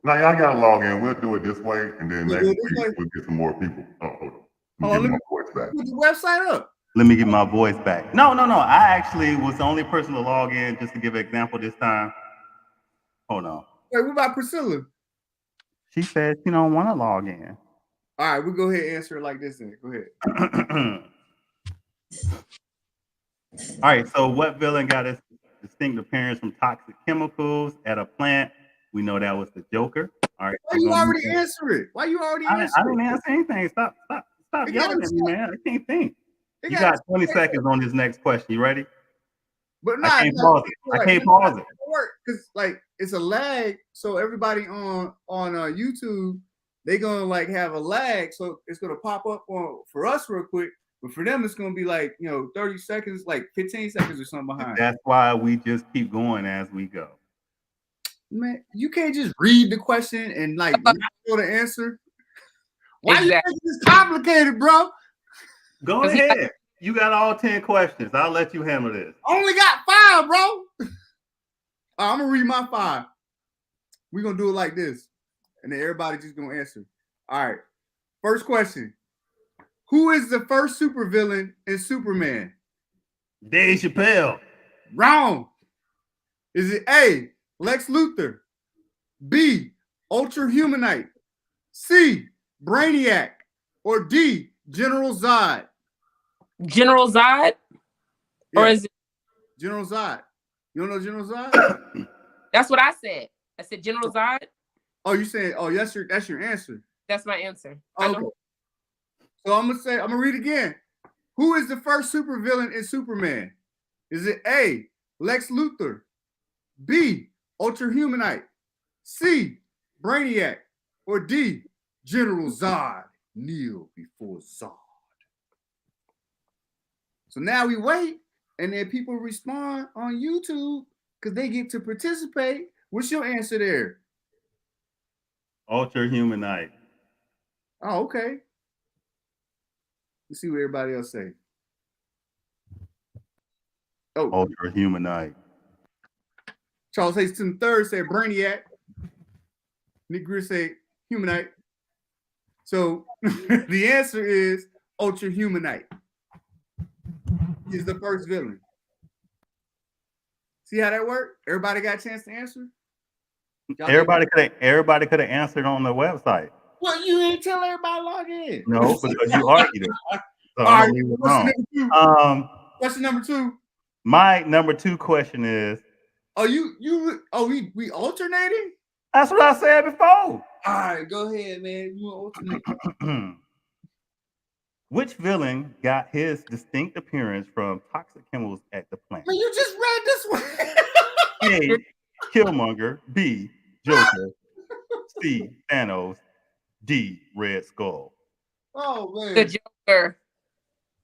now y'all gotta log in. We'll do it this way, and then next week we'll get some more people. Let me get my voice back. Put the website up. Let me get my voice back. No. I actually was the only person to log in, just to give an example this time. Hold on. Wait, what about Priscilla? She said she don't want to log in. All right, we'll go ahead and answer it like this then. Go ahead. All right, so what villain got his distinct appearance from toxic chemicals at a plant? We know that was the Joker. All right. Why you already answer it? Why you already answer it? I didn't answer anything. Stop yelling at me, man. I can't think. You got 20 seconds on this next question. You ready? But I can't pause it. I can't pause it. Because like it's a lag, so everybody on YouTube, they gonna like have a lag, so it's gonna pop up for us real quick. But for them, it's gonna be like 30 seconds, like 15 seconds or something behind. That's why we just keep going as we go. Man, you can't just read the question and like not know the answer. Why you think it's complicated, bro? Go ahead. You got all 10 questions. I'll let you handle this. Only got 5, bro. I'm gonna read my 5. We're gonna do it like this, and then everybody just gonna answer. All right. First question. Who is the first supervillain in Superman? Dave Chappelle. Wrong. Is it A, Lex Luthor, B, Ultra Humanite, C, Brainiac, or D, General Zod? General Zod? Yeah. Or is it General Zod? You don't know General Zod? That's what I said. I said General Zod. Oh, you saying? Oh, that's your answer. That's my answer. Okay. So I'm gonna read again. Who is the first supervillain in Superman? Is it A, Lex Luthor, B, Ultra Humanite, C, Brainiac, or D, General Zod? Kneel before Zod. So now we wait, and then people respond on YouTube because they get to participate. What's your answer there? Ultra Humanite. Oh, okay. Let's see what everybody else say. Oh, Ultra Humanite. Charles Hastings III said Brainiac. Nick Greer said Humanite. So the answer is Ultra Humanite. He's the first villain. See how that worked? Everybody got a chance to answer? Everybody could have answered on the website. Well, you ain't tell everybody to log in. No, because you argued it. So All right, question number 2. Question number 2. My number 2 question is. We alternating? That's what I said before. All right, go ahead, man. You alternate. Which villain got his distinct appearance from toxic chemicals at the plant? Man, you just read this one. A. Killmonger. B. Joker. C. Thanos. D. Red Skull. Oh man. The Joker.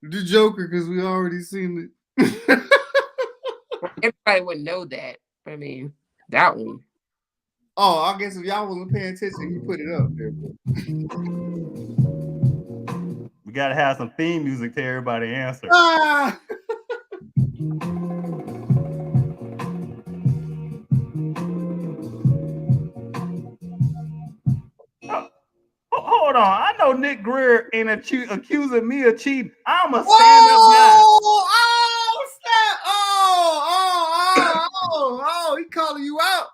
The Joker, because we already seen it. Everybody would know that. I mean, that one. Oh, I guess if y'all wasn't paying attention, you put it up there. We gotta have some theme music to everybody answer. Ah! Hold on, I know Nick Greer ain't accusing me of cheating. I'm a stand-up guy. Oh, he calling you out.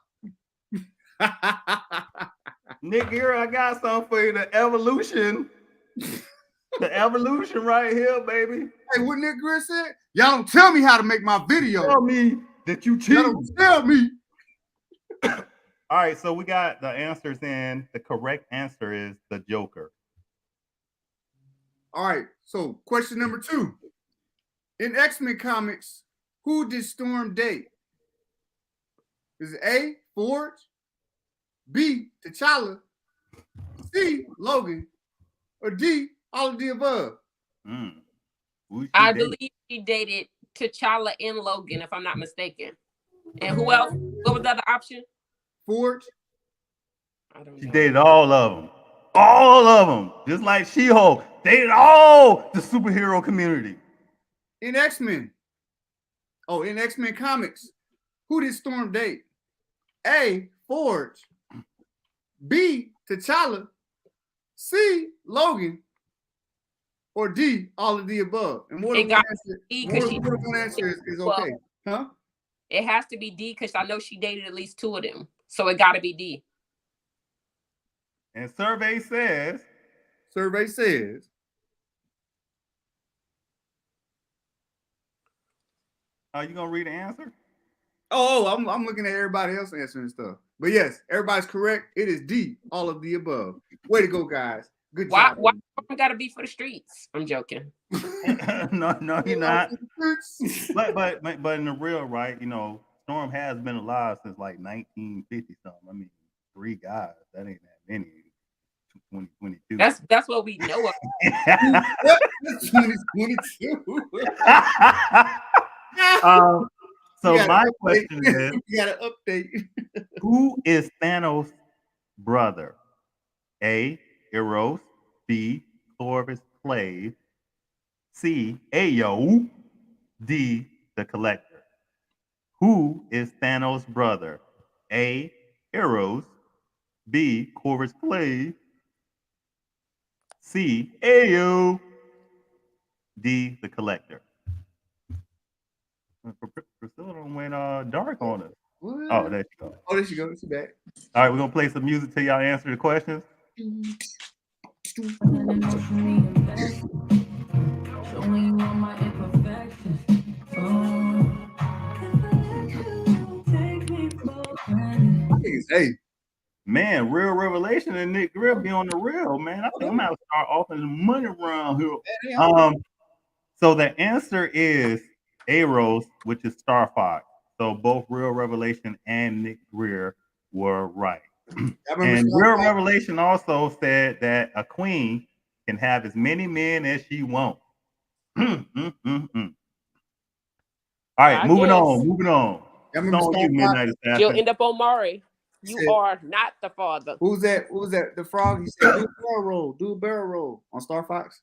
Nick Greer, I got something for you. The evolution right here, baby. Hey, what Nick Greer said? Y'all don't tell me how to make my video. Tell me that you cheat. Don't tell me. All right, so we got the answers in. The correct answer is the Joker. All right, so question number 2. In X-Men comics, who did Storm date? Is it A, Forge, B, T'Challa, C, Logan, or D, all of the above? I believe she dated T'Challa and Logan, if I'm not mistaken. And who else? What was the other option? Forge. I don't know. She dated all of them. All of them. Just like She-Hulp. Dated all the superhero community. In X-Men. Oh, in X-Men comics, who did Storm date? A, Forge, B, T'Challa, C, Logan, or D, all of the above? And what one answer is okay? Huh? It has to be D because I know she dated at least 2 of them. So it got to be D. And survey says. Are you going to read the answer? Oh, I'm looking at everybody else answering stuff. But yes, everybody's correct. It is D, all of the above. Way to go, guys. Good job. Why got to be for the streets? I'm joking. No, you're not. but in the real, right, you know, Storm has been alive since like 1950 something. I mean, 3 guys. That ain't that many. 2022. That's what we know of. 2022. So my question is, you got to update. Who is Thanos' brother? A, Eros. B, Corvus Clave. C, Ayo. D, the Collector. Who is Thanos' brother? A, Eros. B, Corvus Clave. C, Ayo. D, the Collector. Priscilla went dark on us. What? Oh, there she go. Oh, there she goes. She's back. All right, we're gonna play some music till y'all answer the questions. Hey, man, Real Revelation and Nick Greer be on the real, man. I think I'm gonna start offering some money around here. So the answer is Eros, which is Star Fox. So both Real Revelation and Nick Greer were right. And Real Revelation also said that a queen can have as many men as she wants. All right, moving on. You'll end up on Maury. You are not the father. Who's that? What was that? The frog? He said, do a barrel roll on Star Fox.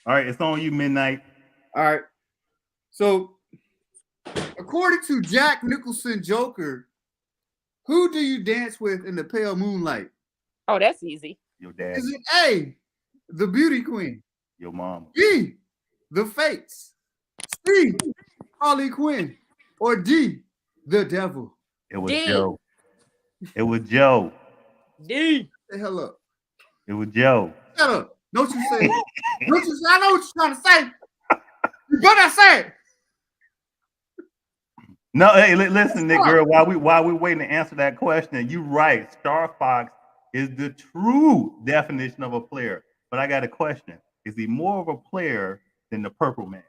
All right, it's on you, Midnight. All right. So, according to Jack Nicholson Joker, who do you dance with in the pale moonlight? Oh, that's easy. Your dad. Is it A, the beauty queen? Your mom. B, the Fates? C, Harley Quinn? Or D, the devil? It was D. Joe. It was Joe. D. The hell up. It was Joe. Shut up. Don't you say it. Don't you say, I know what you're trying to say. You better say it. No, hey, listen, Nick girl. While we waiting to answer that question, you right. Star Fox is the true definition of a player. But I got a question: is he more of a player than the Purple Man?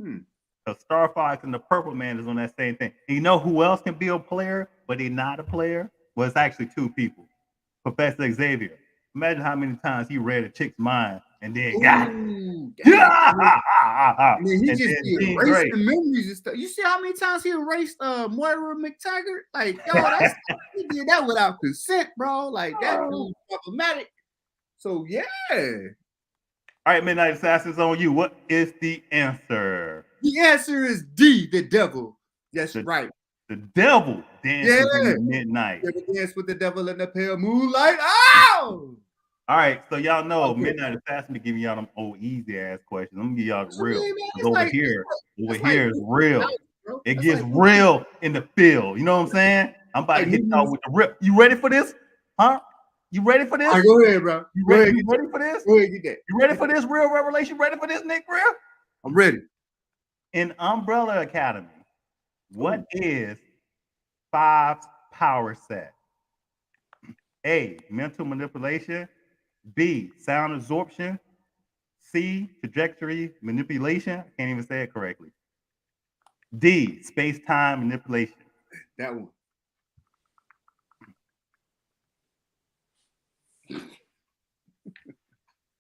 Because Star Fox and the Purple Man is on that same thing. And you know who else can be a player, but he's not a player? Well, it's actually two people. Professor Xavier. Imagine how many times he read a chick's mind and then got it. And then he just erased the memories and stuff. You see how many times he erased Moira McTaggart? Like, yo, he did that without consent, bro. Like, that was problematic. So, yeah. All right, Midnight Assassins on you. What is the answer? The answer is D, the devil. That's right. The devil dances in the midnight. Dance with the devil in the pale moonlight. Oh! All right, so y'all know Midnight Assassin be giving y'all them old easy ass questions. I'm gonna give y'all the real. Over here is real. It gets real in the field. You know what I'm saying? I'm about to hit y'all with the rip. You ready for this? Huh? You ready for this? All right, go ahead, bro. You ready for this? Go ahead, get that. You ready for this real revelation? Ready for this, Nick Real? I'm ready. In Umbrella Academy, what is 5's power set? A, mental manipulation. B, sound absorption. C, trajectory manipulation. I can't even say it correctly. D, space-time manipulation. That one.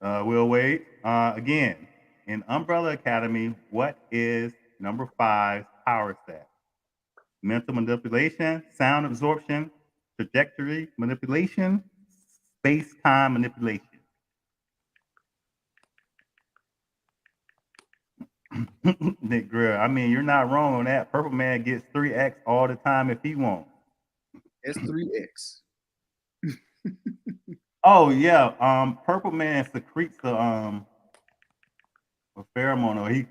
We'll wait. Again, in Umbrella Academy, what is number 5's power set? Mental manipulation, sound absorption, trajectory manipulation, space-time manipulation. Nick Greer, I mean, you're not wrong on that. Purple Man gets 3x all the time if he wants. It's 3x. Oh yeah, Purple Man secretes a pheromone, or he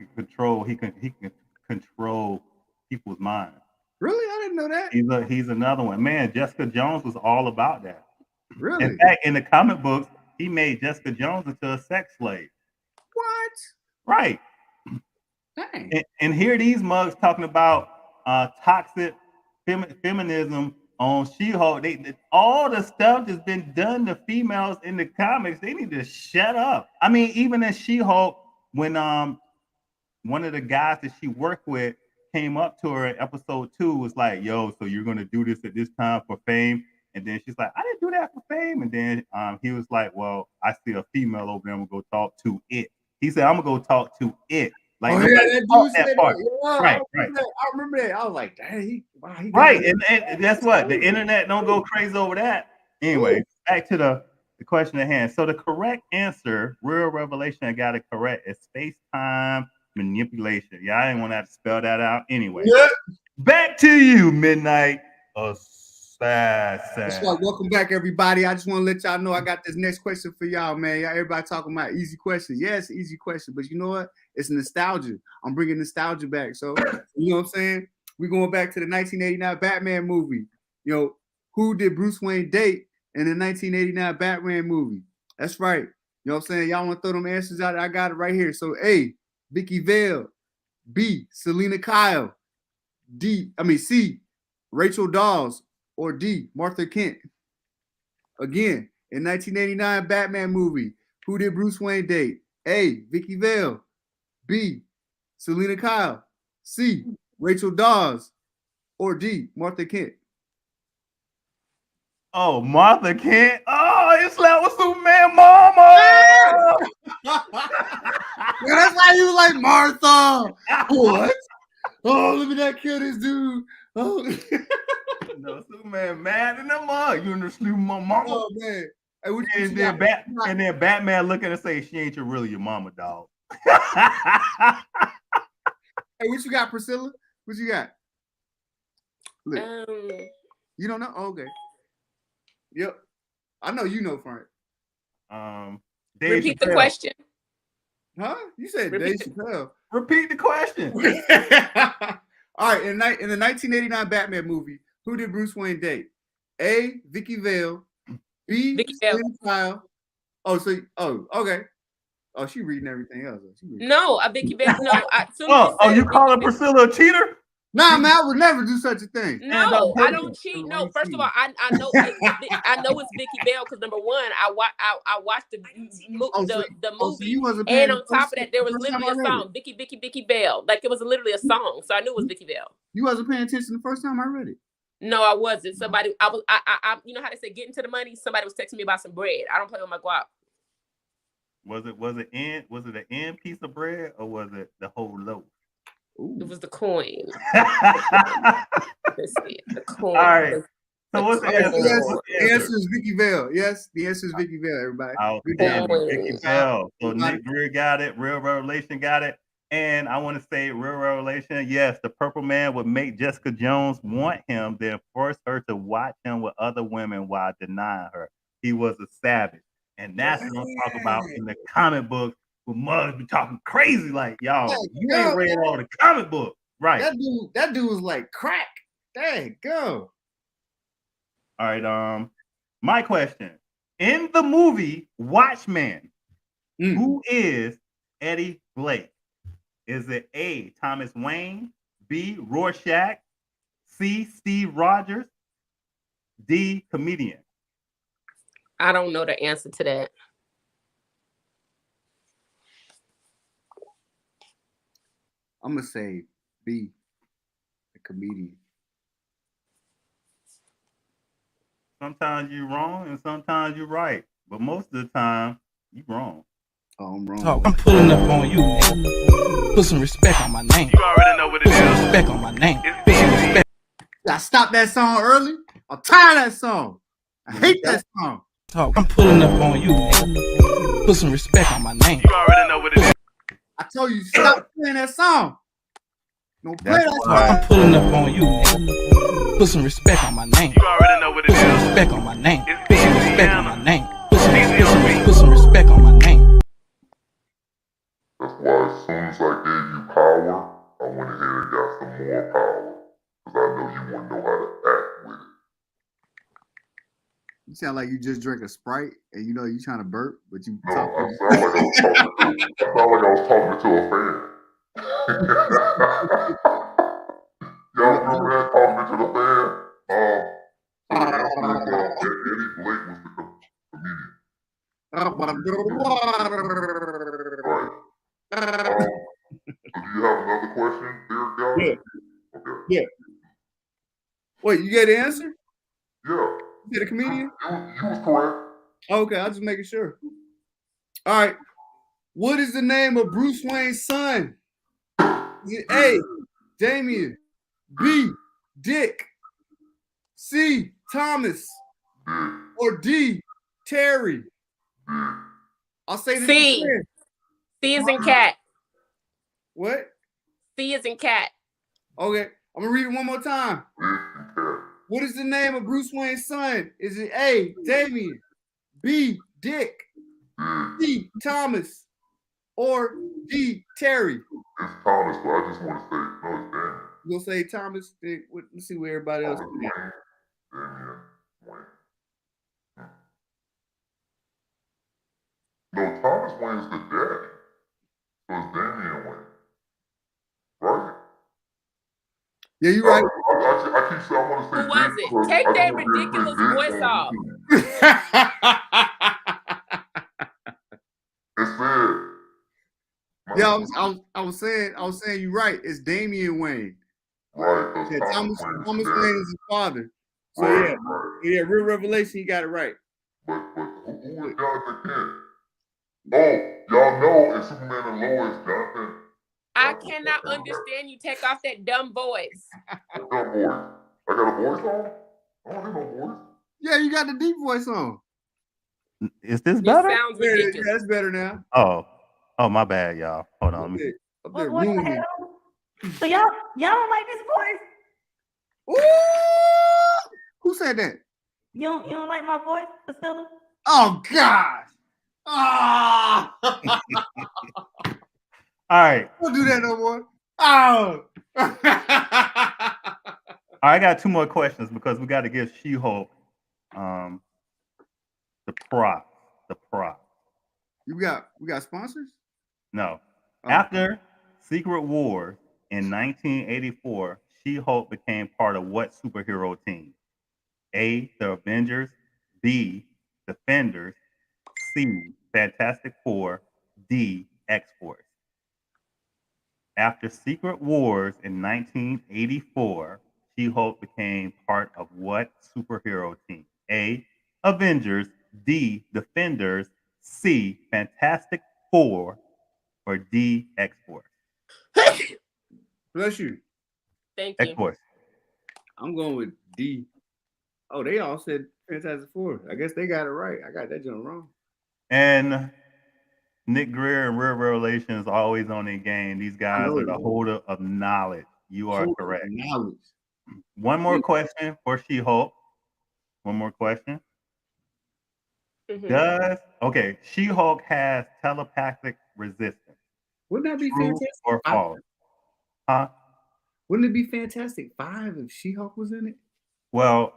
can control people's minds. Really? I didn't know that. He's another one. Man, Jessica Jones was all about that. Really? In fact, in the comic books, he made Jessica Jones into a sex slave. What? Right. Dang. And here these mugs talking about toxic feminism on She-Hulk. All the stuff that's been done to females in the comics, they need to shut up. I mean, even in She-Hulk, when one of the guys that she worked with came up to her in episode 2, was like, yo, so you're gonna do this at this time for fame? And then she's like, I didn't do that for fame. And then he was like, well, I see a female over there, I'm gonna go talk to it. He said, I'm gonna go talk to it. Like, that part. Yeah, right. I remember that. I was like, dang, he right. And guess what? The internet don't go crazy over that. Anyway, back to the question at hand. So the correct answer, real revelation, I got it correct, is space-time manipulation. Yeah, I didn't want to have to spell that out anyway. Yeah. Back to you, Midnight Assassin. That's right. Welcome back, everybody. I just want to let y'all know I got this next question for y'all, man. Everybody talking about easy questions. Yeah, it's an easy question, but you know what? It's nostalgia. I'm bringing nostalgia back. So, you know what I'm saying? We're going back to the 1989 Batman movie. You know, who did Bruce Wayne date in the 1989 Batman movie? That's right. You know what I'm saying? Y'all want to throw them answers out? I got it right here. So, A, Vicky Vale. B, Selena Kyle. C, Rachel Dawes. Or D, Martha Kent. Again, in 1989 Batman movie, who did Bruce Wayne date? A, Vicky Vale. B, Selena Kyle. C, Rachel Dawes. Or D, Martha Kent. Oh, Martha Kent. Oh, you slept with Superman mama. Yeah, that's why you like Martha. What? Oh, look at that kill this dude. Oh. No, Superman mad in the mug. You understand my mama? Oh man. Hey, and then Batman looking and say, she ain't really your mama, dog. Hey, what you got, Priscilla? What you got? Look. You don't know? Oh, okay. Yep. I know you know, Frank. Dave Repeat the Chappelle. question. Huh? You said Dave Chappelle. Repeat the question. All right. In the 1989 Batman movie, who did Bruce Wayne date? A. Vicky Vale. B. Vicky Vale. Slim Kyle. Okay. Oh, she reading everything else. No, Vicky Vale. No, you calling Priscilla a cheater? Nah, man, I would never do such a thing. No, I don't cheat. No, first of all, I know it's Vicky Vale because number one, I watched the movie, and on top of that, there was literally a song, Vicky Vale, like it was literally a song, so I knew it was Vicky Vale. You wasn't paying attention the first time I read it. No, I wasn't. Somebody, I you know how they say getting to the money. Somebody was texting me about some bread. I don't play with my guap. Was it an end piece of bread or was it the whole loaf? Ooh. It was the coin. The coin. All right. So what's the answer? The answer is Vicky Vale. Yes, the answer is Vicky Vale, everybody. Vicky Vale. So Nick Greer got it. Real Revelation got it. And I want to say Real Revelation, yes, the Purple Man would make Jessica Jones want him, then force her to watch him with other women while denying her. He was a savage. And that's what I'm talking about in the comic book. With Muggs be talking crazy like, y'all, you ain't read all the comic book. Right. That dude was like crack. Dang, go. All right. My question. In the movie Watchmen, who is Eddie Blake? Is it A, Thomas Wayne, B, Rorschach, C, Steve Rogers, D, comedian? I don't know the answer to that. I'm gonna say B, the comedian. Sometimes you're wrong and sometimes you're right, but most of the time you're wrong. Oh, I'm wrong. Oh, I'm pulling up on you, nigga. Put some respect on my name. You already know what it is. Put some respect on my name. It's BNB. I stopped that song early. I'm tired of that song. I hate that song. Oh, I'm pulling up on you, nigga. Put some respect on my name. You already know what it is. I told you stop playing that song. Don't play that song. I'm pulling up on you, nigga. Put some respect on my name. You already know what it Put some is. respect on my name. It's Put some respect on my name. BNB. Put some respect on my name. That's why as soon as I gave you power, I went ahead and got some more power. Because I know you wouldn't know how to act with it. You sound like you just drank a Sprite and you know you trying to burp, but you No, I sound like I was talking to a fan. Y'all remember that, talking to the fan? So the answer is Eddie Blake was the comedian. Right. So do you have another question there, guys? Yeah. Okay. Yeah. Wait, you get the answer? Yeah. You said a comedian? You was correct. Okay, I'll just making sure. All right. What is the name of Bruce Wayne's son? Is it A, Damien, B, Dick, C, Thomas, or D, Terry? I'll say this C. again. C is in cat. What? C is in cat. Okay, I'm gonna read it one more time. What is the name of Bruce Wayne's son? Is it A, Damien, B, Dick, C, Thomas, or D, Terry? It's Thomas, but I just want to say, no, it's Damien. You gonna say Thomas? Let's see where everybody else is. Damien Wayne. No, Thomas Wayne's the daddy. So it's Damien Wayne. Right? Yeah, you're right. I keep saying I want to say Who was it? Take that ridiculous voice off. It said. Yeah, I was saying you're right. It's Damian Wayne. Right. Yeah, Thomas Wayne is his father. So right, yeah, Real Revelation, you got it right. But who is Jonathan Kent? Oh, y'all know it's Superman and Lois, Jonathan. I cannot understand you. Take off that dumb voice. What dumb voice? I got a voice on? I don't have no voice. Yeah, you got the deep voice on. Is this better? It sounds ridiculous. Yeah, that's better now. Oh, my bad, y'all. Hold on. What the hell? So y'all don't like this voice? Ooh! Who said that? You don't like my voice, Priscilla? Oh gosh. Ah. All right. Don't do that no more. Oh. I got 2 more questions because we got to give She-Hulk the prop. We got sponsors? No. Oh. After Secret Wars in 1984, She-Hulk became part of what superhero team? A, the Avengers, B, Defenders, C, Fantastic Four, D, X-Force. After Secret Wars in 1984, She-Hulk became part of what superhero team? A, Avengers, D, Defenders, C, Fantastic Four, or D, X-Force? Bless you. Thank you. X-Force. I'm going with D. Oh, they all said Fantastic Four. I guess they got it right. I got that joint wrong. And Nick Greer and Real Relations always on their game. These guys are the holder of knowledge. You are correct. Knowledge. One more question for She-Hulk. One more question. Mm-hmm. She-Hulk has telepathic resistance. Wouldn't that be True Fantastic or false? Huh? Wouldn't it be Fantastic 5 if She-Hulk was in it? Well,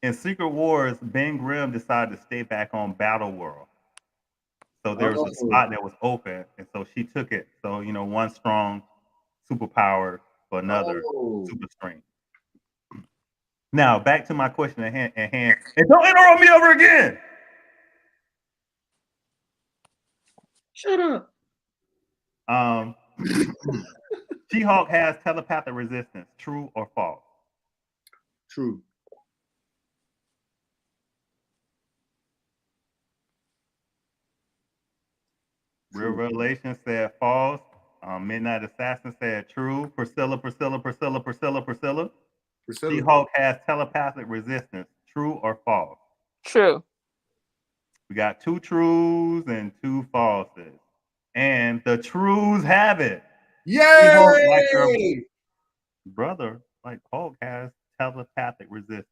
in Secret Wars, Ben Grimm decided to stay back on Battle World. So there was a spot that was open, and so she took it. So, one strong superpower for another super strength. Now, back to my question at hand. And don't interrupt me ever again. Shut up. She-Hulk has telepathic resistance. True or false? True. Real Revelation said false. Midnight Assassin said true. Priscilla. She-Hulk has telepathic resistance. True or false? True. We got 2 trues and 2 falses. And the trues have it. Yay! Like your brother, like Hulk, has telepathic resistance.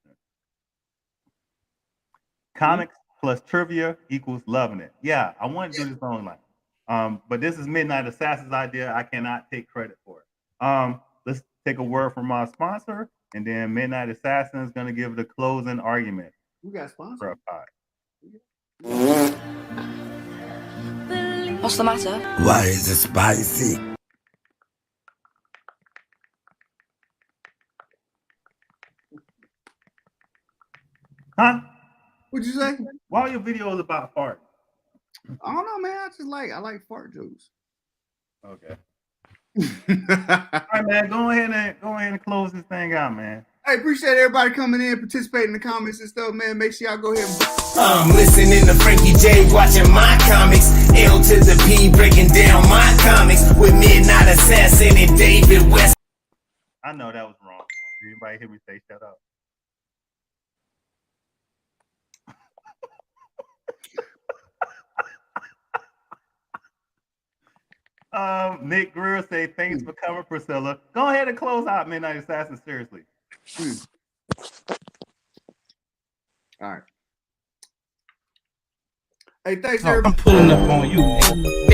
Comics plus trivia equals loving it. Yeah, I want to do this online. But this is Midnight Assassin's idea. I cannot take credit for it. Let's take a word from our sponsor, and then Midnight Assassin is going to give the closing argument. We got sponsors. What's the matter? Why is it spicy? Huh? What'd you say? Why are your videos about fart? I don't know, man. I like fart jokes. Okay. All right, man. Go ahead and close this thing out, man. I appreciate everybody coming in, participating in the comments and stuff, man. Make sure y'all go ahead and I'm listening to Frankie J, watching my comics. L to the P, breaking down my comics with Midnight Assassin and David West. I know that was wrong. Did anybody hear me say shut up? Nick Greer say thanks for coming, Priscilla. Go ahead and close out Midnight Assassin, seriously. All right. Hey, thanks, I'm pulling up on you. Thank